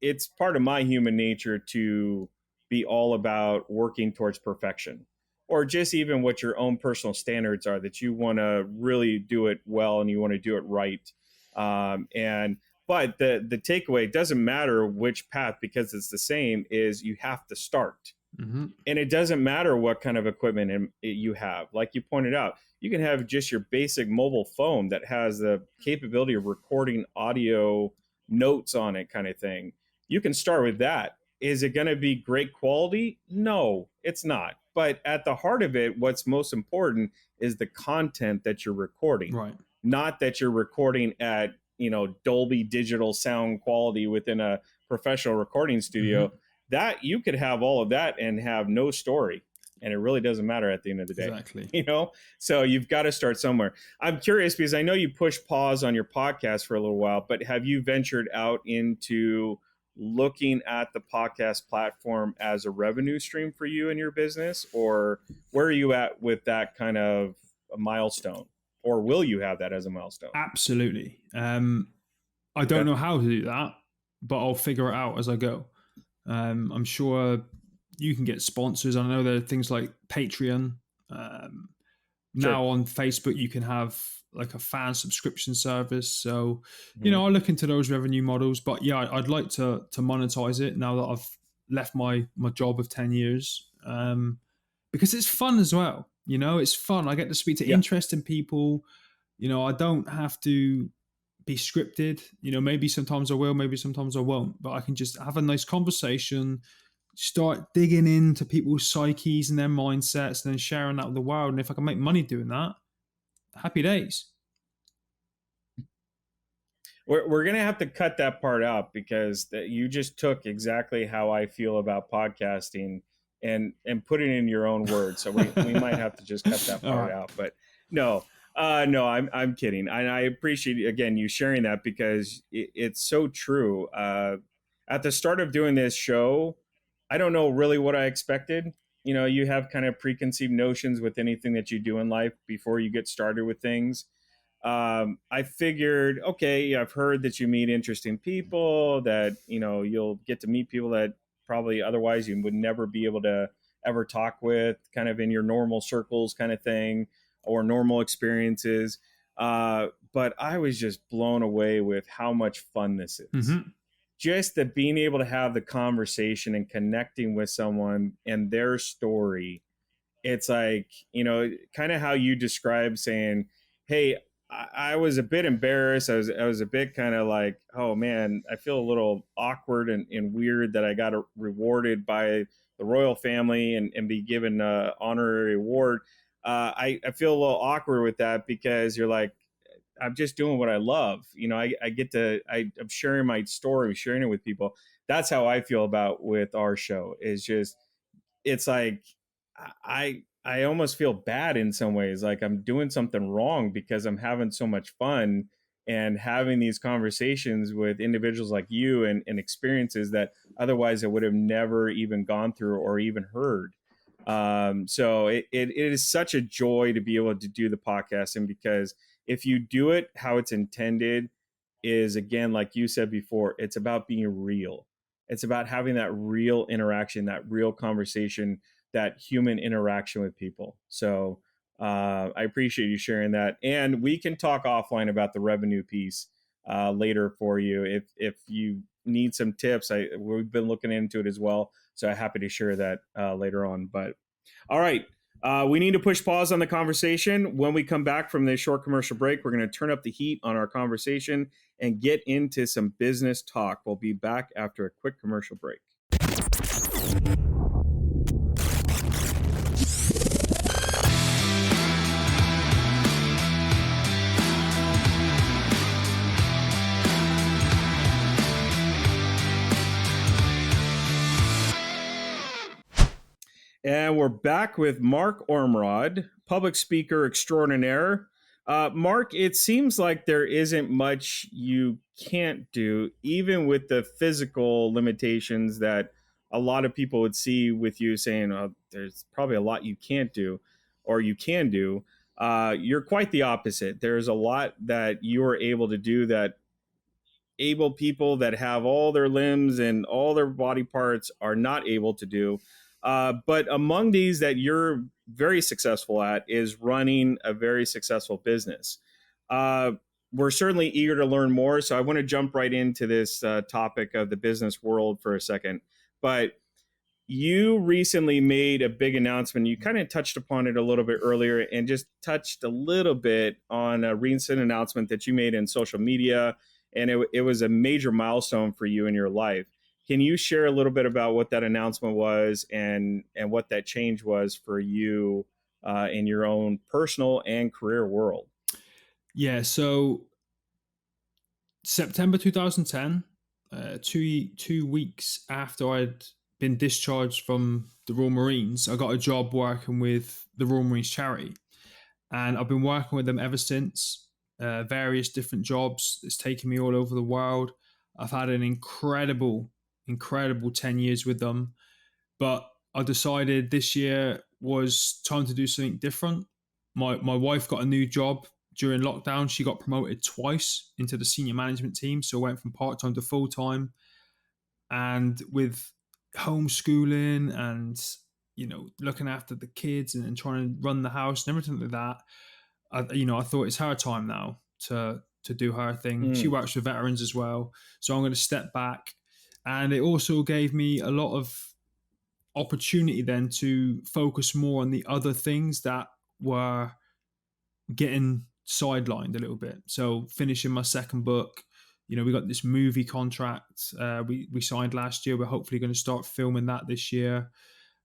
it's part of my human nature to be all about working towards perfection, or just even what your own personal standards are, that you want to really do it well and you want to do it right. And but the takeaway, doesn't matter which path, because it's the same, is you have to start. Mm-hmm. And it doesn't matter what kind of equipment you have. Like you pointed out, you can have just your basic mobile phone that has the capability of recording audio notes on it, kind of thing. You can start with that. Is it going to be great quality? No, it's not. But at the heart of it, what's most important is the content that you're recording, Right. not that you're recording at, Dolby digital sound quality within a professional recording Mm-hmm. studio. That you could have all of that and have no story, and it really doesn't matter at the end of the day. Exactly. So you've got to start somewhere. I'm curious, because I know you pushed pause on your podcast for a little while, but have you ventured out into looking at the podcast platform as a revenue stream for you in your business, or where are you at with that kind of a milestone, or will you have that as a milestone? Absolutely. I don't Okay. know how to do that, but I'll figure it out as I go. I'm sure you can get sponsors. I know there are things like Patreon. Um, Sure. Now on Facebook, you can have like a fan subscription service. So, Mhm. I'll look into those revenue models. But yeah, I'd like to monetize it now that I've left my job of 10 years, because it's fun as well. It's fun. I get to speak to Yeah. interesting people. I don't have to be scripted. Maybe sometimes I will, maybe sometimes I won't, but I can just have a nice conversation, start digging into people's psyches and their mindsets, and then sharing that with the world. And if I can make money doing that, happy days. We're gonna have to cut that part out, because you just took exactly how I feel about podcasting and put it in your own words. So we might have to just cut that All part right. out. But no, no, I'm kidding. And I appreciate, again, you sharing that, because it's so true. At the start of doing this show, I don't know really what I expected. You have kind of preconceived notions with anything that you do in life before you get started with things. I figured, okay, I've heard that you meet interesting people, that you'll get to meet people that probably otherwise you would never be able to ever talk with, kind of in your normal circles, kind of thing, or normal experiences. But I was just blown away with how much fun this is. Mm-hmm. Just that being able to have the conversation and connecting with someone and their story. It's like, kind of how you describe saying, hey, I was a bit embarrassed. I was a bit kind of like, oh man, I feel a little awkward and weird that I got rewarded by the royal family and be given an honorary award. I feel a little awkward with that, because you're like, I'm just doing what I love. I get to, I'm sharing my story, sharing it with people. That's how I feel about with our show, is just, it's like I almost feel bad in some ways, like I'm doing something wrong, because I'm having so much fun and having these conversations with individuals like you and experiences that otherwise I would have never even gone through or even heard. So it is such a joy to be able to do the podcasting, because if you do it how it's intended, is again, like you said before, it's about being real. It's about having that real interaction, that real conversation, that human interaction with people. So I appreciate you sharing that, and we can talk offline about the revenue piece later for you if you need some tips. We've been looking into it as well, so I'm happy to share that later on. But all right, we need to push pause on the conversation. When we come back from this short commercial break, we're going to turn up the heat on our conversation and get into some business talk. We'll be back after a quick commercial break. And we're back with Mark Ormrod, public speaker extraordinaire. Mark, it seems like there isn't much you can't do, even with the physical limitations that a lot of people would see with you, saying, oh, there's probably a lot you can't do or you can do. You're quite the opposite. There's a lot that you are able to do that able people that have all their limbs and all their body parts are not able to do. But among these that you're very successful at is running a very successful business. Uh, we're certainly eager to learn more. So I want to jump right into this topic of the business world for a second. But you recently made a big announcement. You kind of touched upon it a little bit earlier and just touched a little bit on a recent announcement that you made in social media. And it was a major milestone for you in your life. Can you share a little bit about what that announcement was and what that change was for you in your own personal and career world? Yeah, so September 2010, 2 weeks after I'd been discharged from the Royal Marines, I got a job working with the Royal Marines charity. And I've been working with them ever since, various different jobs. It's taken me all over the world. I've had an incredible 10 years with them. But I decided this year was time to do something different. My wife got a new job during lockdown. She got promoted twice into the senior management team. So went from part-time to full-time. And with homeschooling and, looking after the kids and trying to run the house and everything like that, I thought it's her time now to do her thing. She works with veterans as well. So I'm going to step back. And it also gave me a lot of opportunity then to focus more on the other things that were getting sidelined a little bit. So finishing my second book, we got this movie contract we signed last year. We're hopefully going to start filming that this year.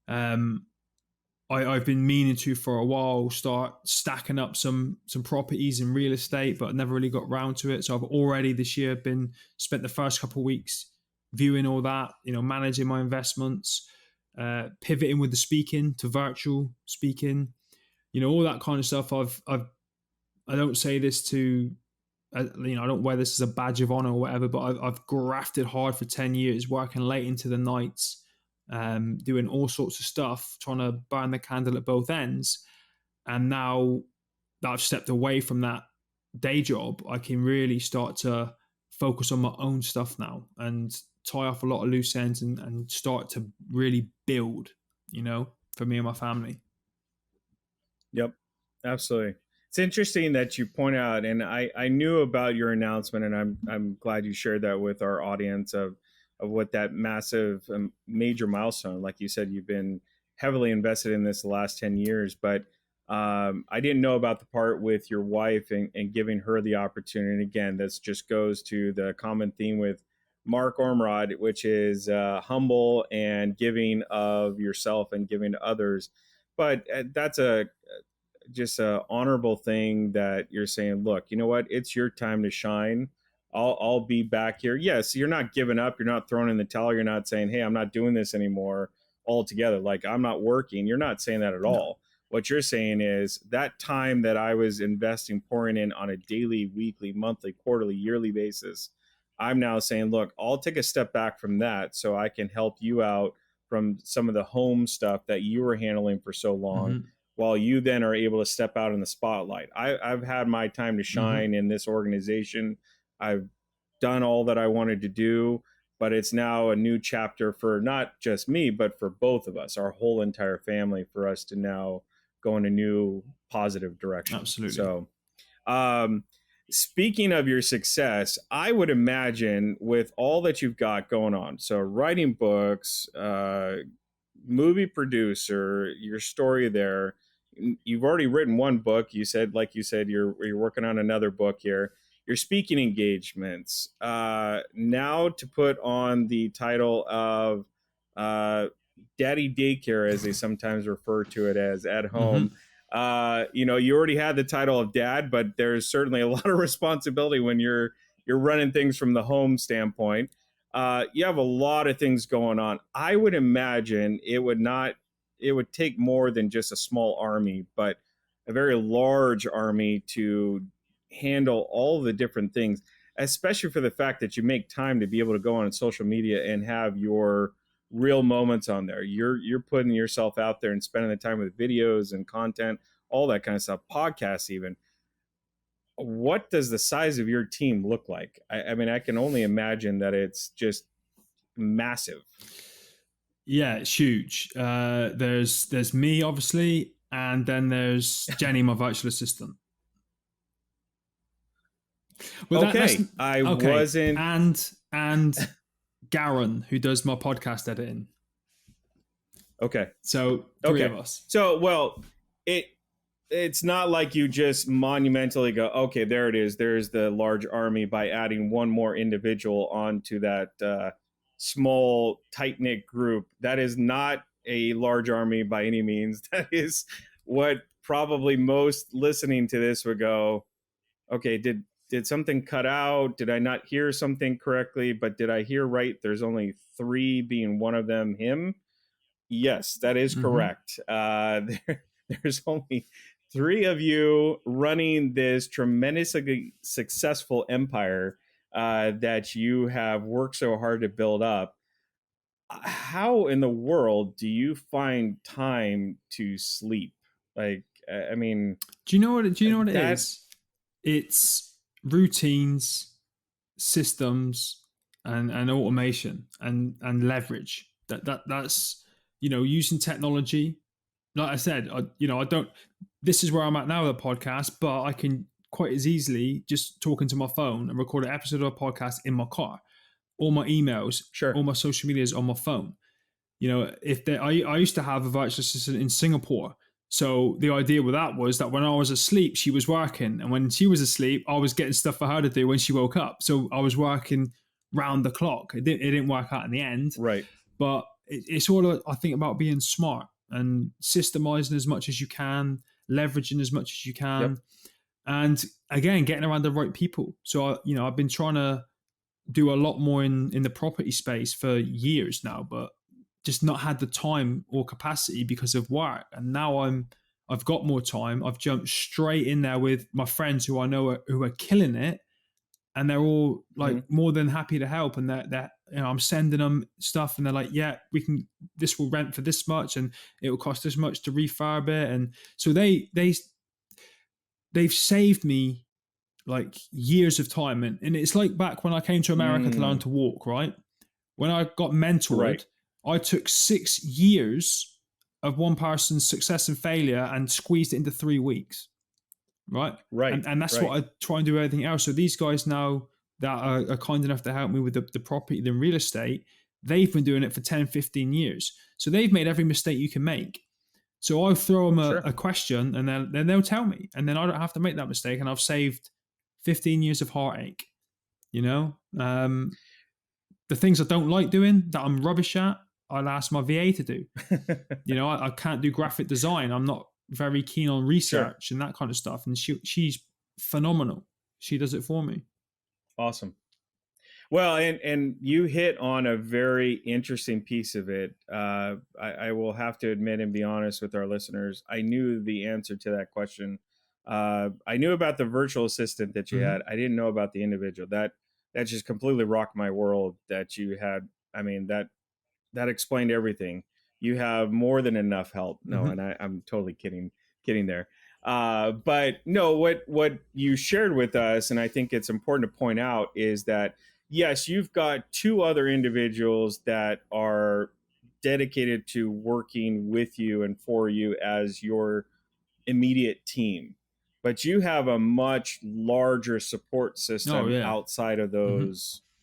I've been meaning to for a while start stacking up some properties in real estate, but never really got around to it. So I've already this year spent the first couple of weeks viewing all that, managing my investments, pivoting with the speaking to virtual speaking, all that kind of stuff. I don't say this to, I don't wear this as a badge of honor or whatever, but I've grafted hard for 10 years, working late into the nights, doing all sorts of stuff, trying to burn the candle at both ends. And now that I've stepped away from that day job, I can really start to focus on my own stuff now and tie off a lot of loose ends and start to really build, for me and my family. Yep, absolutely. It's interesting that you point out, and I knew about your announcement, and I'm glad you shared that with our audience of what that massive major milestone. Like you said, you've been heavily invested in this the last 10 years, but I didn't know about the part with your wife and giving her the opportunity. And again, this just goes to the common theme with Mark Ormrod, which is humble and giving of yourself and giving to others. But that's just a honorable thing that you're saying, look, you know what? It's your time to shine. I'll be back here. Yes, you're not giving up. You're not throwing in the towel. You're not saying, hey, I'm not doing this anymore altogether. Like I'm not working. You're not saying that at all. What you're saying is that time that I was investing, pouring in on a daily, weekly, monthly, quarterly, yearly basis, I'm now saying, look, I'll take a step back from that so I can help you out from some of the home stuff that you were handling for so long, Mm-hmm. while you then are able to step out in the spotlight. I've had my time to Mm-hmm. shine in this organization. I've done all that I wanted to do, but it's now a new chapter for not just me, but for both of us, our whole entire family, for us to now go in a new positive direction. Absolutely. So, um, speaking of your success, I would imagine with all that you've got going on, so writing books, movie producer, your story there. You've already written one book. You said, like you said, you're working on another book here. Your speaking engagements. Now to put on the title of uh, Daddy Daycare, as they sometimes refer to it as, at home. Mm-hmm. You already had the title of dad, but there's certainly a lot of responsibility when you're running things from the home standpoint. You have a lot of things going on. I would imagine it would take more than just a small army, but a very large army to handle all the different things, especially for the fact that you make time to be able to go on social media and have your real moments on there. You're putting yourself out there and spending the time with videos and content, all that kind of stuff, podcasts even. What does the size of your team look like? I mean, I can only imagine that it's just massive. Yeah, it's huge. There's me obviously, and then there's Jenny, my virtual assistant. Well, that's Okay, I okay, wasn't. and Garen, who does my podcast editing. Okay, So three okay. of us. So, well, it it's not like you just monumentally go, okay, there it is. There's the large army by adding one more individual onto that small, tight knit group. That is not a large army by any means. That is what probably most listening to this would go, okay, did something cut out? Did I not hear something correctly? But did I hear right? There's only three, being one of them him. Yes, that is Mm-hmm. correct. There's only three of you running this tremendously successful empire that you have worked so hard to build up. How in the world do you find time to sleep? Like, I mean, Do you know what? Do you know what it that. is? It's routines, systems, and automation and leverage. That's using technology. Like I said, I don't. This is where I'm at now with the podcast, but I can quite as easily just talk into my phone and record an episode of a podcast in my car. All my emails, Sure. all my social media is on my phone. I used to have a virtual assistant in Singapore. So the idea with that was that when I was asleep, she was working. And when she was asleep, I was getting stuff for her to do when she woke up. So I was working round the clock. It didn't work out in the end. Right. But it's all, I think, about being smart and systemizing as much as you can, leveraging as much as you can. Yep. And again, getting around the right people. So, I've been trying to do a lot more in the property space for years now, but just not had the time or capacity because of work. And now I've got more time. I've jumped straight in there with my friends who I know who are killing it, and they're all like Mm-hmm. more than happy to help. And that I'm sending them stuff, and they're like, yeah, we can. This will rent for this much, and it will cost this much to refurb it. And so they've saved me like years of time. And it's like back when I came to America to learn to walk, right? When I got mentored, Right. I took 6 years of one person's success and failure and squeezed it into 3 weeks, right? Right. And that's Right. what I try and do everything else. So these guys now that are kind enough to help me with the property, the real estate, they've been doing it for 10, 15 years. So they've made every mistake you can make. So I'll throw them Sure. a question, and then they'll tell me. And then I don't have to make that mistake. And I've saved 15 years of heartache, the things I don't like doing that I'm rubbish at, I'll ask my VA to do. I can't do graphic design. I'm not very keen on Sure. research and that kind of stuff. And she's phenomenal. She does it for me. Awesome. Well, and you hit on a very interesting piece of it. I will have to admit and be honest with our listeners. I knew the answer to that question. I knew about the virtual assistant that you Hmm. had. I didn't know about the individual. That just completely rocked my world. That you had. I mean that explained everything. You have more than enough help. No, Hmm. and I'm totally kidding there. But no, what you shared with us, and I think it's important to point out, is that yes, you've got two other individuals that are dedicated to working with you and for you as your immediate team, but you have a much larger support Oh system yeah. outside of Hmm.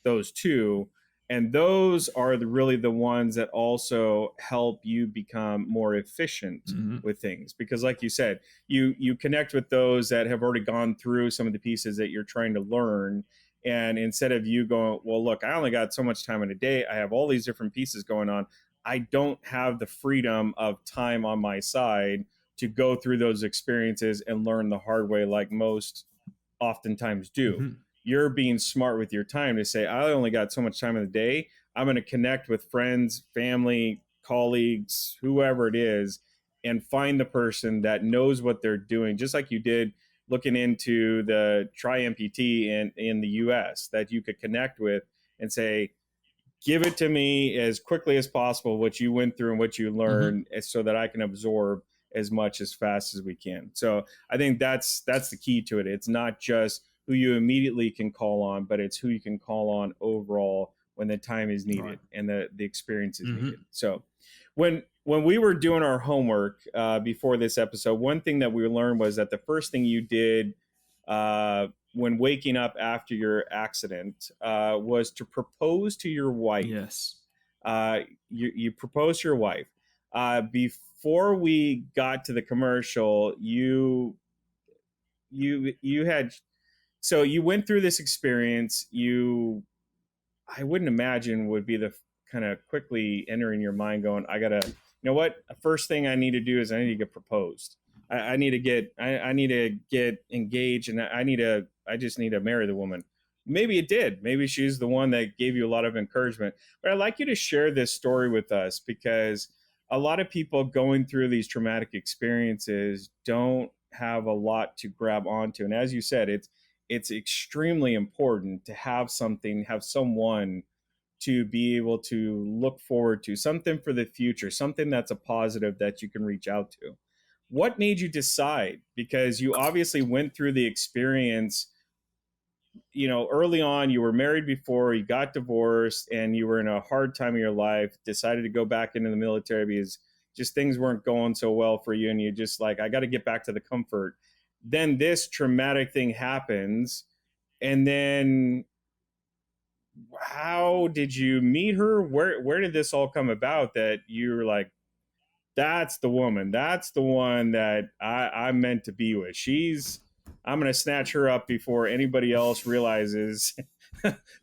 those two, and those are really the ones that also help you become more efficient Hmm. with things, because like you said, you connect with those that have already gone through some of the pieces that you're trying to learn, and instead of you going, well, look, I only got so much time in a day, I have all these different pieces going on, I don't have the freedom of time on my side to go through those experiences and learn the hard way like most oftentimes do. Hmm. You're being smart with your time to say, I only got so much time in the day. I'm going to connect with friends, family, colleagues, whoever it is, and find the person that knows what they're doing, just like you did looking into the Try Amputee in the US that you could connect with and say, give it to me as quickly as possible what you went through and what you Hmm. learned, so that I can absorb as much as fast as we can. So I think that's the key to it. It's not just who you immediately can call on, but it's who you can call on overall when the time is Right. needed and the experience is Hmm. needed. So when we were doing our homework before this episode, one thing that we learned was that the first thing you did when waking up after your accident was to propose to your wife. Yes. You proposed to your wife. Before we got to the commercial, you had, so you went through this experience. I wouldn't imagine would be the kind of quickly entering your mind going, I gotta, you know what, the first thing I need to do is I need to get proposed. I need to get engaged, and I just need to marry the woman. Maybe it did. Maybe she's the one that gave you a lot of encouragement. But I'd like you to share this story with us, because a lot of people going through these traumatic experiences don't have a lot to grab onto. And as you said, it's extremely important to have something, have someone to be able to look forward to, something for the future, something that's a positive that you can reach out to. What made you decide? Because you obviously went through the experience, early on. You were married before, you got divorced, and you were in a hard time of your life, decided to go back into the military because just things weren't going so well for you. And you just like, I got to get back to the comfort. Then this traumatic thing happens. And then how did you meet her? Where did this all come about that you were like, that's the woman. That's the one that I'm meant to be with. I'm gonna snatch her up before anybody else realizes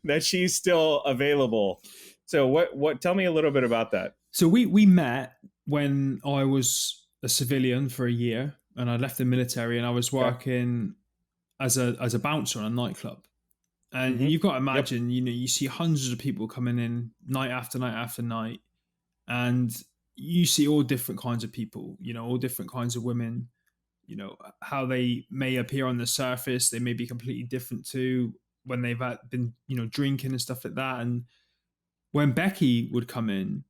that she's still available. So what tell me a little bit about that. So we met when I was a civilian for a year, and I left the military, and I was Okay. working as a bouncer on a nightclub. And Mm-hmm. you've got to Yep. imagine, you see hundreds of people coming in night after night after night, and you see all different kinds of people, all different kinds of women, how they may appear on the surface, they may be completely different to when they've been, drinking and stuff like that. And when Becky would come in,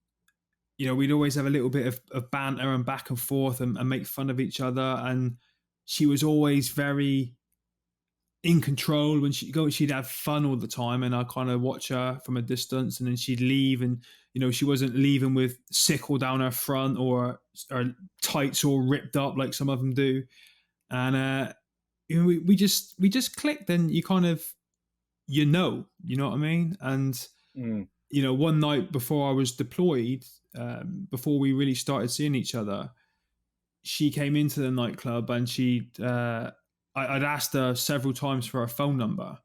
we'd always have a little bit of banter and back and forth, and make fun of each other. And she was always very in control when she'd go. She'd have fun all the time, and I kind of watch her from a distance, and then she'd leave, and she wasn't leaving with sickle down her front, or tights all ripped up like some of them do. And we just clicked, and you kind of, you know what I mean. And Mm. one night before I was deployed, before we really started seeing each other, she came into the nightclub, and I'd asked her several times for her phone number,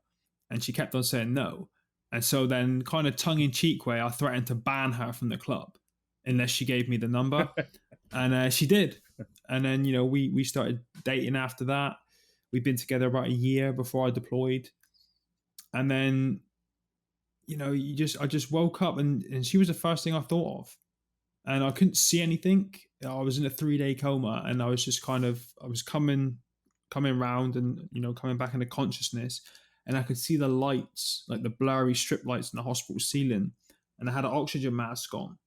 and she kept on saying no. And so then, kind of tongue in cheek way, I threatened to ban her from the club unless she gave me the number, and she did. And then we started dating after that. We'd been together about a year before I deployed, and then I just woke up and she was the first thing I thought of, and I couldn't see anything. I was in a 3 day coma, and I was just I was coming round, and coming back into consciousness, and I could see the lights, like the blurry strip lights in the hospital ceiling, and I had an oxygen mask on,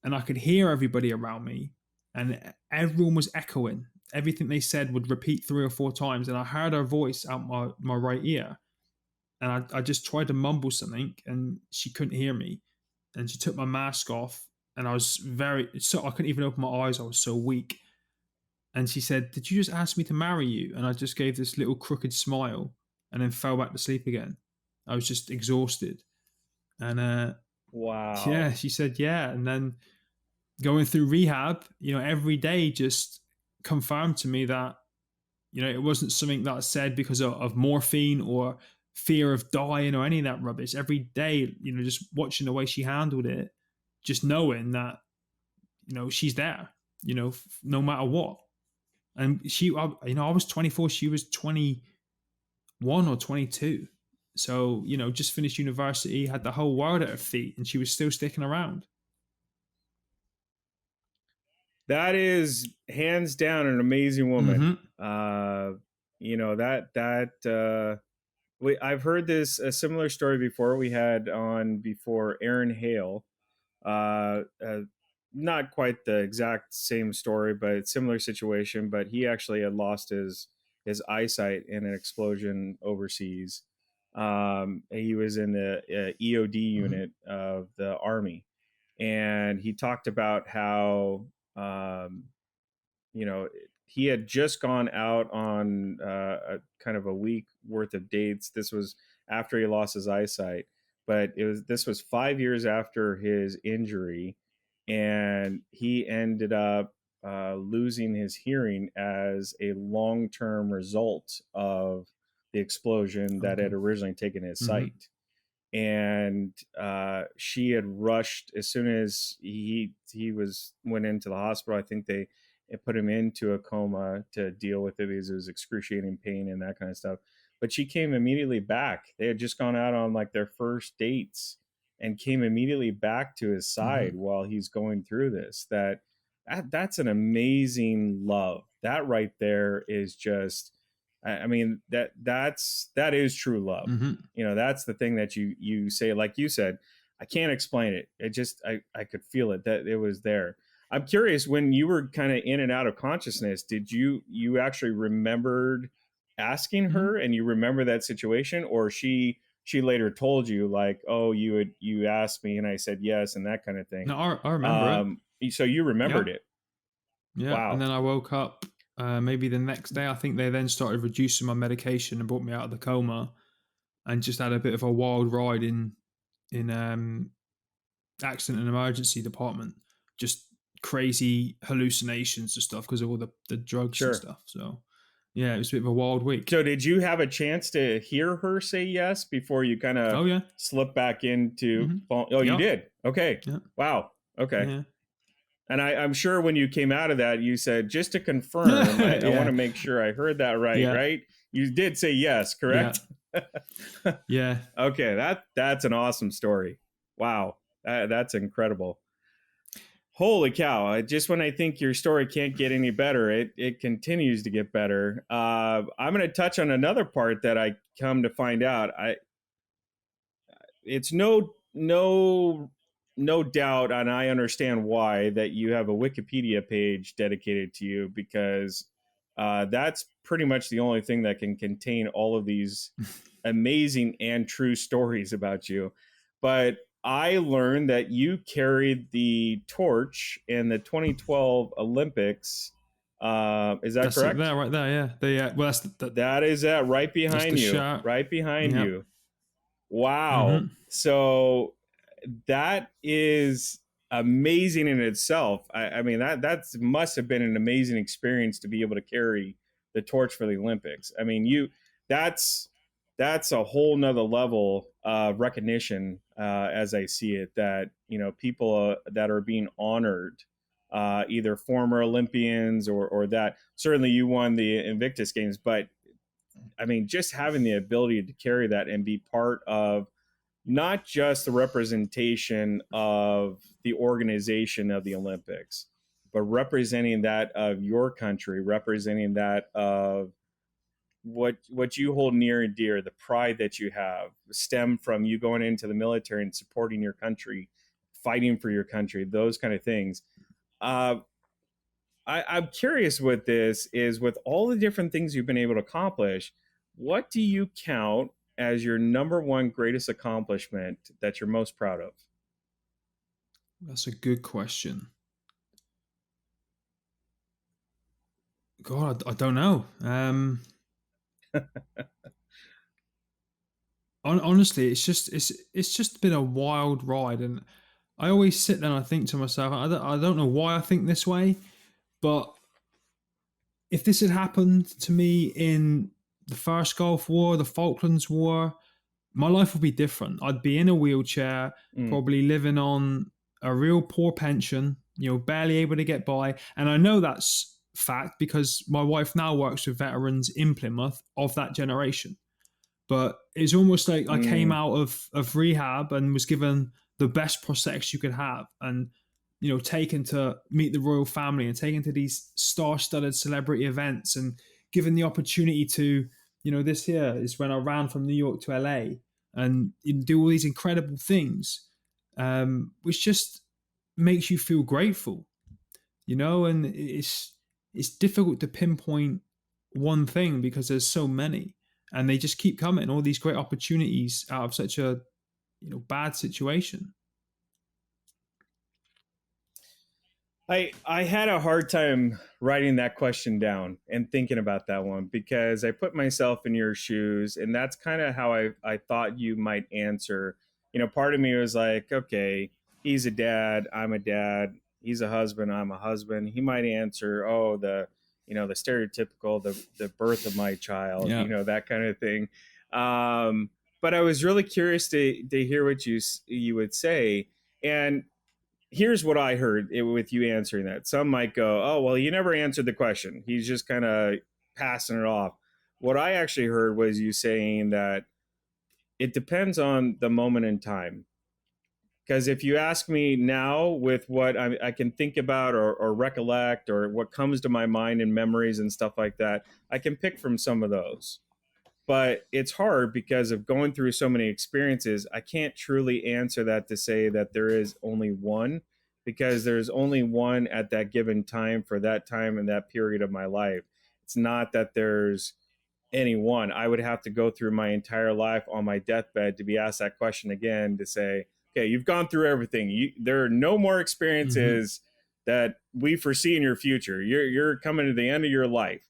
and I could hear everybody around me, and everyone was echoing. Everything they said would repeat 3 or 4 times, and I heard her voice out my right ear, and I just tried to mumble something, and she couldn't hear me, and she took my mask off, and I couldn't even open my eyes. I was so weak, and she said, "Did you just ask me to marry you?" And I just gave this little crooked smile, and then fell back to sleep again. I was just exhausted, and Wow. yeah, she said, "Yeah," and then going through rehab, every day just confirmed to me that it wasn't something that I said because of morphine or fear of dying or any of that rubbish. Every day, just watching the way she handled it, just knowing that she's there, no matter what. And I was 24, she was 21 or 22. So, just finished university, had the whole world at her feet, and she was still sticking around. That is hands down an amazing woman. Mm-hmm. I've heard a similar story before. We had on before Aaron Hale. Uh, uh, Not quite the exact same story, but similar situation. But he actually had lost his eyesight in an explosion overseas. He was in the EOD Mm-hmm. unit of the Army, and he talked about how um, you know he had just gone out on a kind of a week worth of dates. This was after he lost his eyesight, but this was 5 years after his injury, and he ended up losing his hearing as a long-term result of the explosion that Okay. had originally taken his Mm-hmm. sight. And she had rushed as soon as he was went into the hospital. I think they put him into a coma to deal with it because it was excruciating pain and that kind of stuff. But she came immediately back. They had just gone out on like their first dates and came immediately back to his Mm-hmm. side while he's going through this. That's an amazing love. That right there is just, I mean, that is true love. Mm-hmm. That's the thing that you say, like you said, I can't explain it. It just, I could feel it, that it was there. I'm curious, when you were kind of in and out of consciousness, did you actually remembered asking Mm-hmm. her, and you remember that situation, or she later told you like, oh, you asked me and I said yes, and that kind of thing? No, I remember it. So you remembered Yeah. it. Yeah. And Wow. then I woke up maybe the next day. I think they then started reducing my medication and brought me out of the coma, and just had a bit of a wild ride in accident and emergency department. Just crazy hallucinations and stuff because of all the drugs and Sure. stuff. So yeah, it was a bit of a wild week. So did you have a chance to hear her say yes before you kind of Oh yeah. slip back into Mm-hmm. oh, you Yeah. did? Okay. Yeah. Wow. Okay. Yeah. And I'm sure when you came out of that, you said, just to confirm, I want to Yeah. make sure I heard that right, Yeah. right? You did say yes, Yeah. correct? Yeah. Okay, that's an awesome story. Wow. That's incredible. Holy cow. Just when I think your story can't get any better, it continues to get better. I'm going to touch on another part that I come to find out. It's no doubt, and I understand why, that you have a Wikipedia page dedicated to you, because that's pretty much the only thing that can contain all of these amazing and true stories about you. But I learned that you carried the torch in the 2012 Olympics. Is that That's it correct? there, right there. Yeah. Well, That is right that's the behind you, shirt. right behind Yeah. you. Wow. Mm-hmm. So that is amazing in itself. I mean, that must have been an amazing experience to be able to carry the torch for the Olympics. I mean, that's that's a whole nother level of recognition, as I see it, that people that are being honored, either former Olympians or that. Certainly you won the Invictus Games, but I mean, just having the ability to carry that and be part of not just the representation of the organization of the Olympics, but representing that of your country, representing that of what you hold near and dear, the pride that you have, stem from you going into the military and supporting your country, fighting for your country, those kind of things. Uh, I'm curious with this is with all the different things you've been able to accomplish, what do you count as your number one greatest accomplishment that you're most proud of? That's a good question. God, I don't know. Honestly, it's just been a wild ride, and I always sit there and I think to myself, I don't know why I think this way, but if this had happened to me in the first Gulf War, the Falklands War, my life would be different. I'd be in a wheelchair, Mm, probably living on a real poor pension, barely able to get by. And I know that's fact because my wife now works with veterans in Plymouth of that generation. But it's almost like I came mm. out of rehab and was given the best prosthetics you could have, and taken to meet the royal family and taken to these star-studded celebrity events and given the opportunity to, this here is when I ran from New York to LA and do all these incredible things, which just makes you feel grateful, and it's difficult to pinpoint one thing because there's so many and they just keep coming, all these great opportunities out of such a bad situation. I had a hard time writing that question down and thinking about that one because I put myself in your shoes, and that's kind of how I thought you might answer. Part of me was like, okay, he's a dad, I'm a dad, he's a husband, I'm a husband. He might answer, oh, the stereotypical, the birth of my child, Yeah. that kind of thing. But I was really curious to hear what you would say. And here's what I heard with you answering that. Some might go, "Oh, well, you never answered the question. He's just kind of passing it off." What I actually heard was you saying that it depends on the moment in time. Because if you ask me now with what I can think about or recollect or what comes to my mind and memories and stuff like that, I can pick from some of those. But it's hard because of going through so many experiences. I can't truly answer that to say that there is only one, because there's only one at that given time for that time and that period of my life. It's not that there's any one. I would have to go through my entire life on my deathbed to be asked that question again to say, okay, you've gone through everything. There are no more Mm-hmm. experiences that we foresee in your future. You're coming to the end of your life.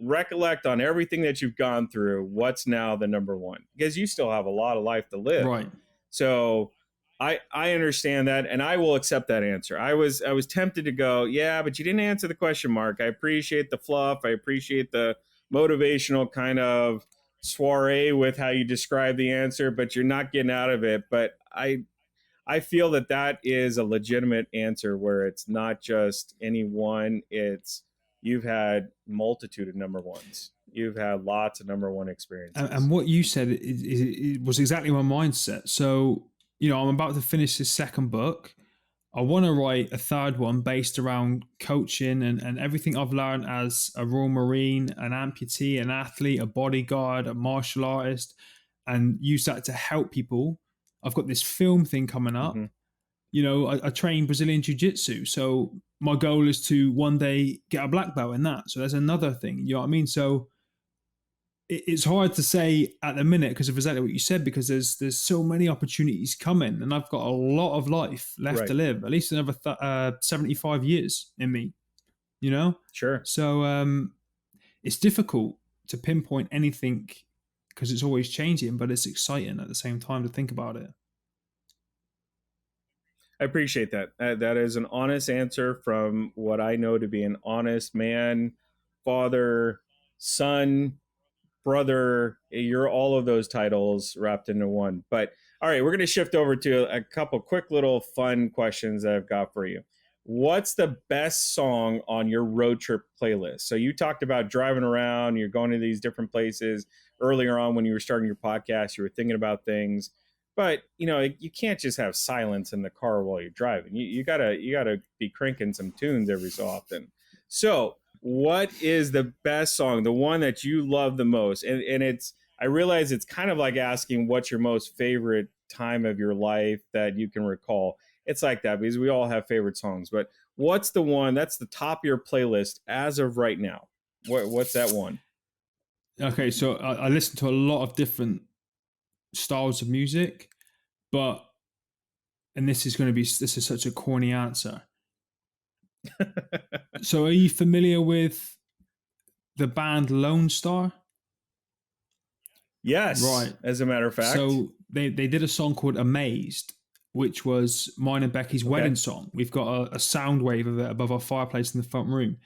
Recollect on everything that you've gone through. What's now the number one? Because you still have a lot of life to live. Right. So I understand that, and I will accept that answer. I was tempted to go, yeah, but you didn't answer the question, Mark. I appreciate the fluff. I appreciate the motivational kind of soiree with how you describe the answer, but you're not getting out of it. But I feel that that is a legitimate answer where it's not just any one. It's you've had multitude of number ones. You've had lots of number one And experiences. what you said it was exactly my mindset. So, I'm about to finish this second book. I want to write a third one based around coaching and everything I've learned as a Royal Marine, an amputee, an athlete, a bodyguard, a martial artist, and use that to help people. I've got this film thing coming Mm-hmm. up. I train Brazilian Jiu Jitsu. So my goal is to one day get a black belt in that. So there's another thing. You know what I mean? So it's hard to say at the minute because of exactly what you said, because there's so many opportunities coming, and I've got a lot of life left to Right. live, at least another 75 years in me, you know. Sure. So it's difficult to pinpoint anything because it's always changing, but it's exciting at the same time to think about it. I appreciate that. That is an honest answer from what I know to be an honest man, father, son, brother. You're all of those titles wrapped into one. But all right, we're going to shift over to a couple quick little fun questions that I've got for you. What's the best song on your road trip playlist? So you talked about driving around, you're going to these different places. Earlier on when you were starting your podcast, you were thinking about things. But you can't just have silence in the car while you're driving. You gotta be cranking some tunes every so often. So, what is the best song, the one that you love the most? And it's I realize it's kind of like asking what's your most favorite time of your life that you can recall. It's like that because we all have favorite songs. But what's the one that's the top of your playlist as of right now? What's that one? Okay, so I listen to a lot of different styles of music, but and this is such a corny answer. So, are you familiar with the band Lone Star? Yes, Right. as a matter of fact. So they did a song called Amazed, which was mine and Becky's Okay. wedding song. We've got a sound wave of it above our fireplace in the front room.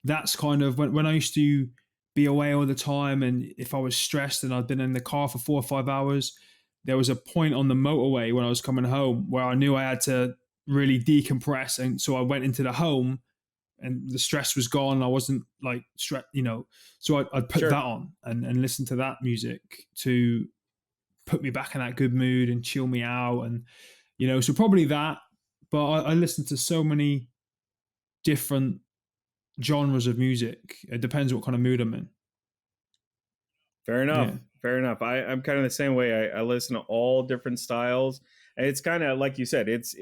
That's kind of when I used to be away all the time, and if I was stressed and I'd been in the car for 4 or 5 hours, there was a point on the motorway when I was coming home where I knew I had to really decompress. And so I went into the home and the stress was gone. I wasn't like stress, So I'd put that Sure. on and listen to that music to put me back in that good mood and chill me out. And, so probably that. But I listen to so many different genres of music. It depends what kind of mood I'm in. Fair enough. Yeah. Fair enough. I'm kind of the same way. I listen to all different styles. And it's kind of like you said, it's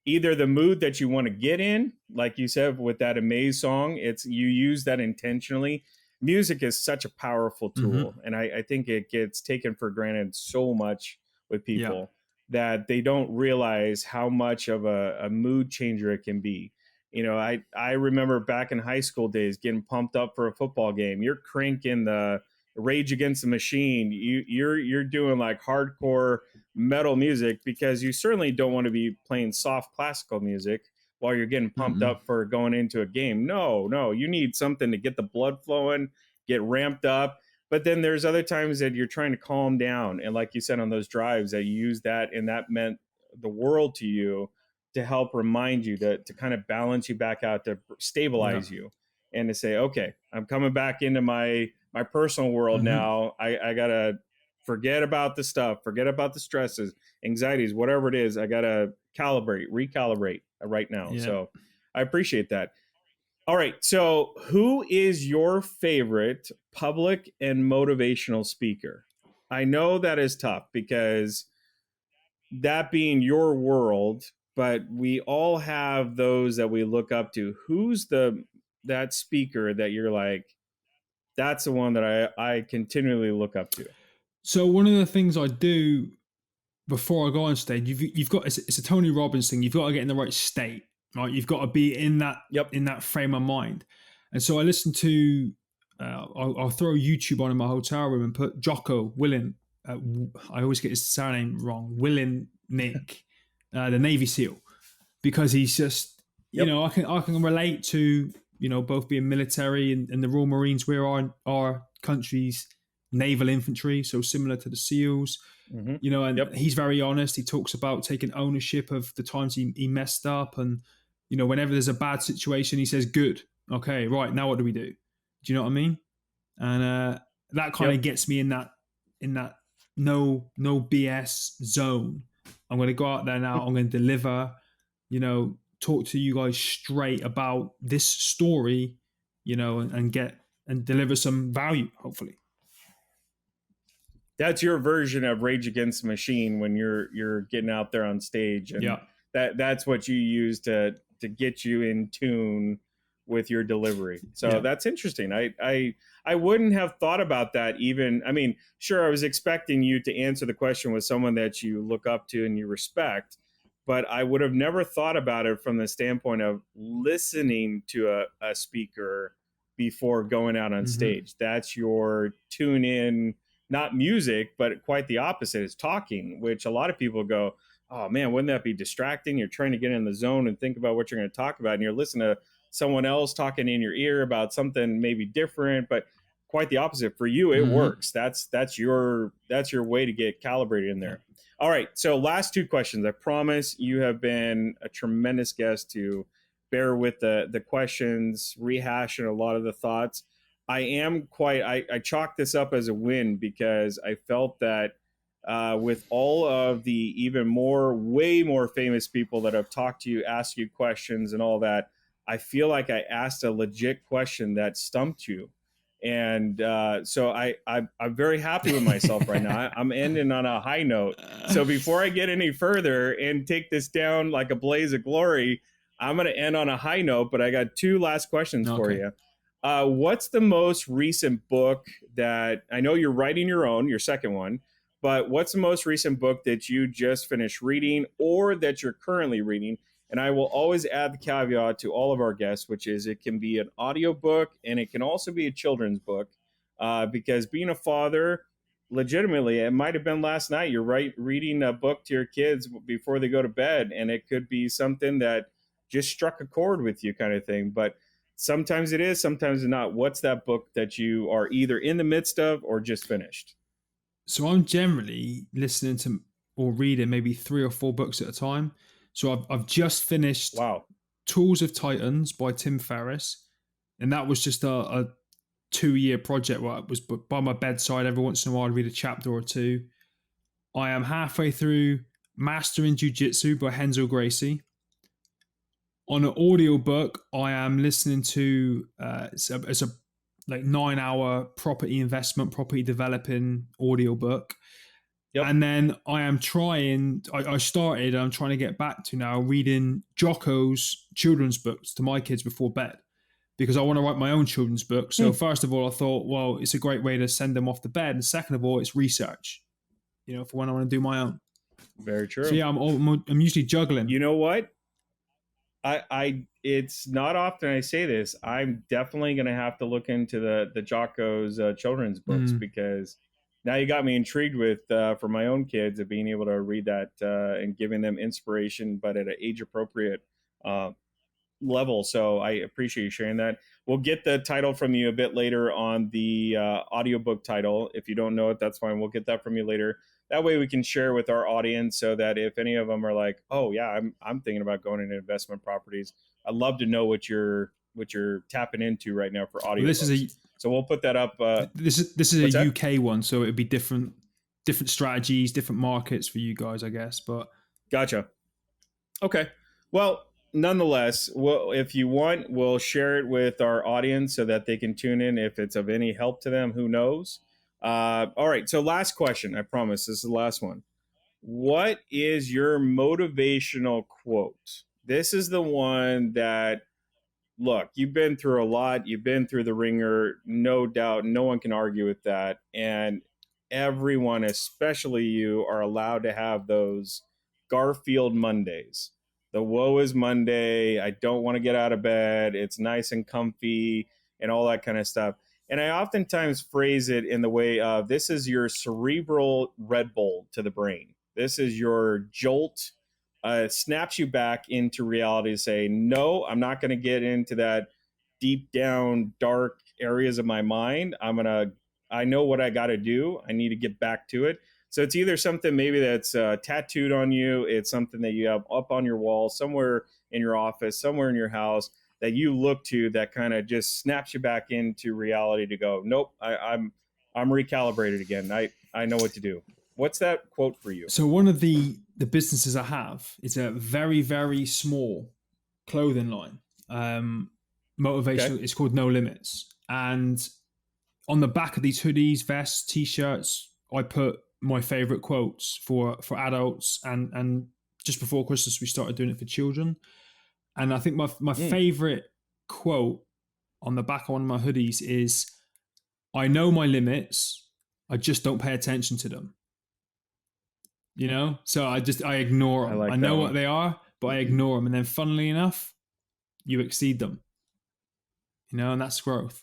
either the mood that you want to get in, like you said with that Amaze song, it's you use that intentionally. Music is such a powerful Mm-hmm. tool, and I think it gets taken for granted so much with Yeah. people that they don't realize how much of a mood changer it can be. I remember back in high school days getting pumped up for a football game. You're cranking the Rage Against the Machine. You're doing like hardcore metal music because you certainly don't want to be playing soft classical music while you're getting pumped Mm-mm. up for going into a game. No, no, you need something to get the blood flowing, get ramped up. But then there's other times that you're trying to calm down. And like you said on those drives, that you use that and that meant the world to you to help remind you to kind of balance you back out, to Yeah. stabilize you and to say, okay, I'm coming back into my personal world Mm-hmm. now. I gotta forget about the stuff, forget about the stresses, anxieties, whatever it is. I gotta recalibrate right now. Yeah. So I appreciate that. All right. So who is your favorite public and motivational speaker? I know that is tough because that being your world, but we all have those that we look up to. Who's the that speaker that you're like, that's the one that I continually look up to? So one of the things I do before I go on stage, you've got it's a Tony Robbins thing. You've got to get in the right state, right? You've got to be Yep. in that frame of mind. And so I listen to, I'll throw YouTube on in my hotel room and put Jocko Willin. I always get his surname wrong. Willin Nick, the Navy SEAL, because he's just Yep. I can relate to both being military and the Royal Marines. We're our country's naval infantry, so similar to the SEALs. Mm-hmm. And Yep. he's very honest. He talks about taking ownership of the times he messed up. And, whenever there's a bad situation, he says, good. Okay, right. Now what do we do? Do you know what I mean? And that kind of Yep. gets me in that no BS zone. I'm going to go out there now. I'm going to deliver, talk to you guys straight about this story, and get and deliver some value, hopefully. That's your version of Rage Against the Machine when you're getting out there on stage, and Yeah. that's what you use to get you in tune with your delivery. So Yeah. that's interesting. I wouldn't have thought about that even. I mean, sure, I was expecting you to answer the question with someone that you look up to and you respect, but I would have never thought about it from the standpoint of listening to a speaker before going out on Mm-hmm. stage. That's your tune in, not music, but quite the opposite is talking, which a lot of people go, oh man, wouldn't that be distracting? You're trying to get in the zone and think about what you're going to talk about, and you're listening to someone else talking in your ear about something maybe different, but quite the opposite. For you, it Mm-hmm. works. That's your way to get calibrated in Yeah. there. All right. So last two questions. I promise you have been a tremendous guest to bear with the questions, rehashing a lot of the thoughts. I chalk this up as a win because I felt that with all of the even more, way more famous people that have talked to you, asked you questions, and all that. I feel like I asked a legit question that stumped you. And so I'm very happy with myself right now. I'm ending on a high note. So before I get any further and take this down like a blaze of glory, I'm going to end on a high note. But I got two last questions for Okay. you. What's the most recent book that I know you're writing your second one, but what's the most recent book that you just finished reading or that you're currently reading? And I will always add the caveat to all of our guests, which is it can be an audio book and it can also be a children's book. Because being a father, legitimately, it might have been last night. You're right, reading a book to your kids before they go to bed, and it could be something that just struck a chord with you, kind of thing. But sometimes it is, sometimes it's not. What's that book that you are either in the midst of or just finished? So I'm generally listening to or reading maybe 3 or 4 books at a time. So I've just finished Wow. Tools of Titans by Tim Ferriss, and that was just a 2 year project where it was by my bedside every once in a while. I'd read a chapter or two. I am halfway through Mastering Jiu Jitsu by Hensel Gracie. On an audiobook, I am listening to it's a like 9 hour property investment, property developing audiobook. Yep. And then I started, I'm trying to get back to now reading Jocko's children's books to my kids before bed because I want to write my own children's book. So, Hmm. first of all, I thought, well, it's a great way to send them off to bed. And second of all, it's research, for when I want to do my own. Very So, true. yeah, I'm usually juggling. You know what? It's not often I say this. I'm definitely going to have to look into the Jocko's children's books Mm. because now you got me intrigued with for my own kids of being able to read that and giving them inspiration, but at an age appropriate uh, level. So I appreciate you sharing that. We'll get the title from you a bit later on the audiobook title. If you don't know it, that's fine. We'll get that from you later. That way we can share with our audience so that if any of them are like, "Oh yeah, I'm thinking about going into investment properties." I'd love to know what you're tapping into right now for Well, this is audiobooks. a So we'll put that up. this is a What's that? UK one, so it'd be different strategies, different markets for you guys, I guess. But Gotcha. Okay. Well, nonetheless, if you want, we'll share it with our audience so that they can tune in if it's of any help to them. Who knows? All right. So, last question. I promise this is the last one. What is your motivational quote? This is the one that, look, you've been through a lot. You've been through the ringer, no doubt. No one can argue with that. And everyone, especially you, are allowed to have those Garfield Mondays. The woe is Monday. I don't want to get out of bed. It's nice and comfy and all that kind of stuff. And I oftentimes phrase it in the way of this is your cerebral Red Bull to the brain. This is your jolt, snaps you back into reality to say, no, I'm not going to get into that deep down dark areas of my mind. I know what I got to do. I need to get back to it. So it's either something maybe that's tattooed on you, it's something that you have up on your wall, somewhere in your office, somewhere in your house that you look to that kind of just snaps you back into reality to go, nope, I'm recalibrated again. I know what to do. What's that quote for you? so one of the businesses I have is a very very small clothing line. Okay. Motivational. It's called No Limits, and on the back of these hoodies, vests, t-shirts, I put my favorite quotes for adults, and just before Christmas we started doing it for children. And I think my Mm, favorite quote on the back of one of my hoodies is, "I know my limits, I just don't pay attention to them." So I ignore I them. I like that know what one. they are, but I ignore them, and then funnily enough, you exceed them. And that's growth.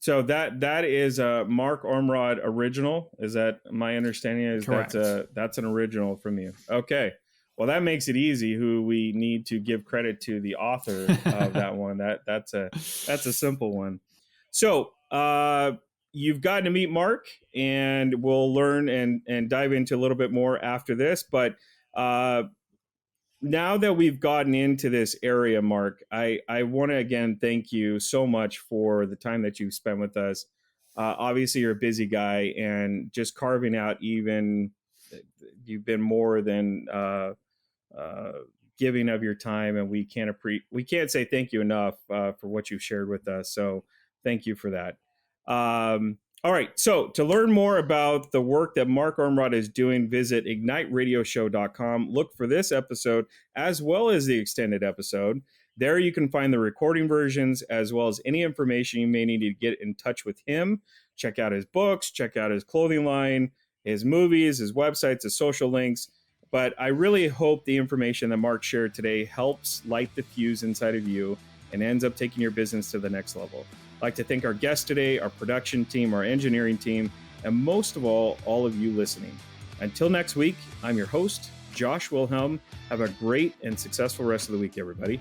So that is a Mark Ormrod original. Is that my understanding? Is Correct. that's an original from you? Okay. Well, that makes it easy. Who we need to give credit to the author of that one. That's a simple one. So you've gotten to meet Mark, and we'll learn and dive into a little bit more after this. But uh, now that we've gotten into this area, Mark, I want to again thank you so much for the time that you've spent with us. Obviously, you're a busy guy, and just carving out you've been more than uh, giving of your time, and we can't say thank you enough for what you've shared with us. So thank you for that. All right. So to learn more about the work that Mark Ormrod is doing, visit igniteradioshow.com. Look for this episode as well as the extended episode. There you can find the recording versions as well as any information you may need to get in touch with him. Check out his books, check out his clothing line, his movies, his websites, his social links. But I really hope the information that Mark shared today helps light the fuse inside of you and ends up taking your business to the next level. I'd like to thank our guest today, our production team, our engineering team, and most of all of you listening. Until next week, I'm your host, Josh Wilhelm. Have a great and successful rest of the week, everybody.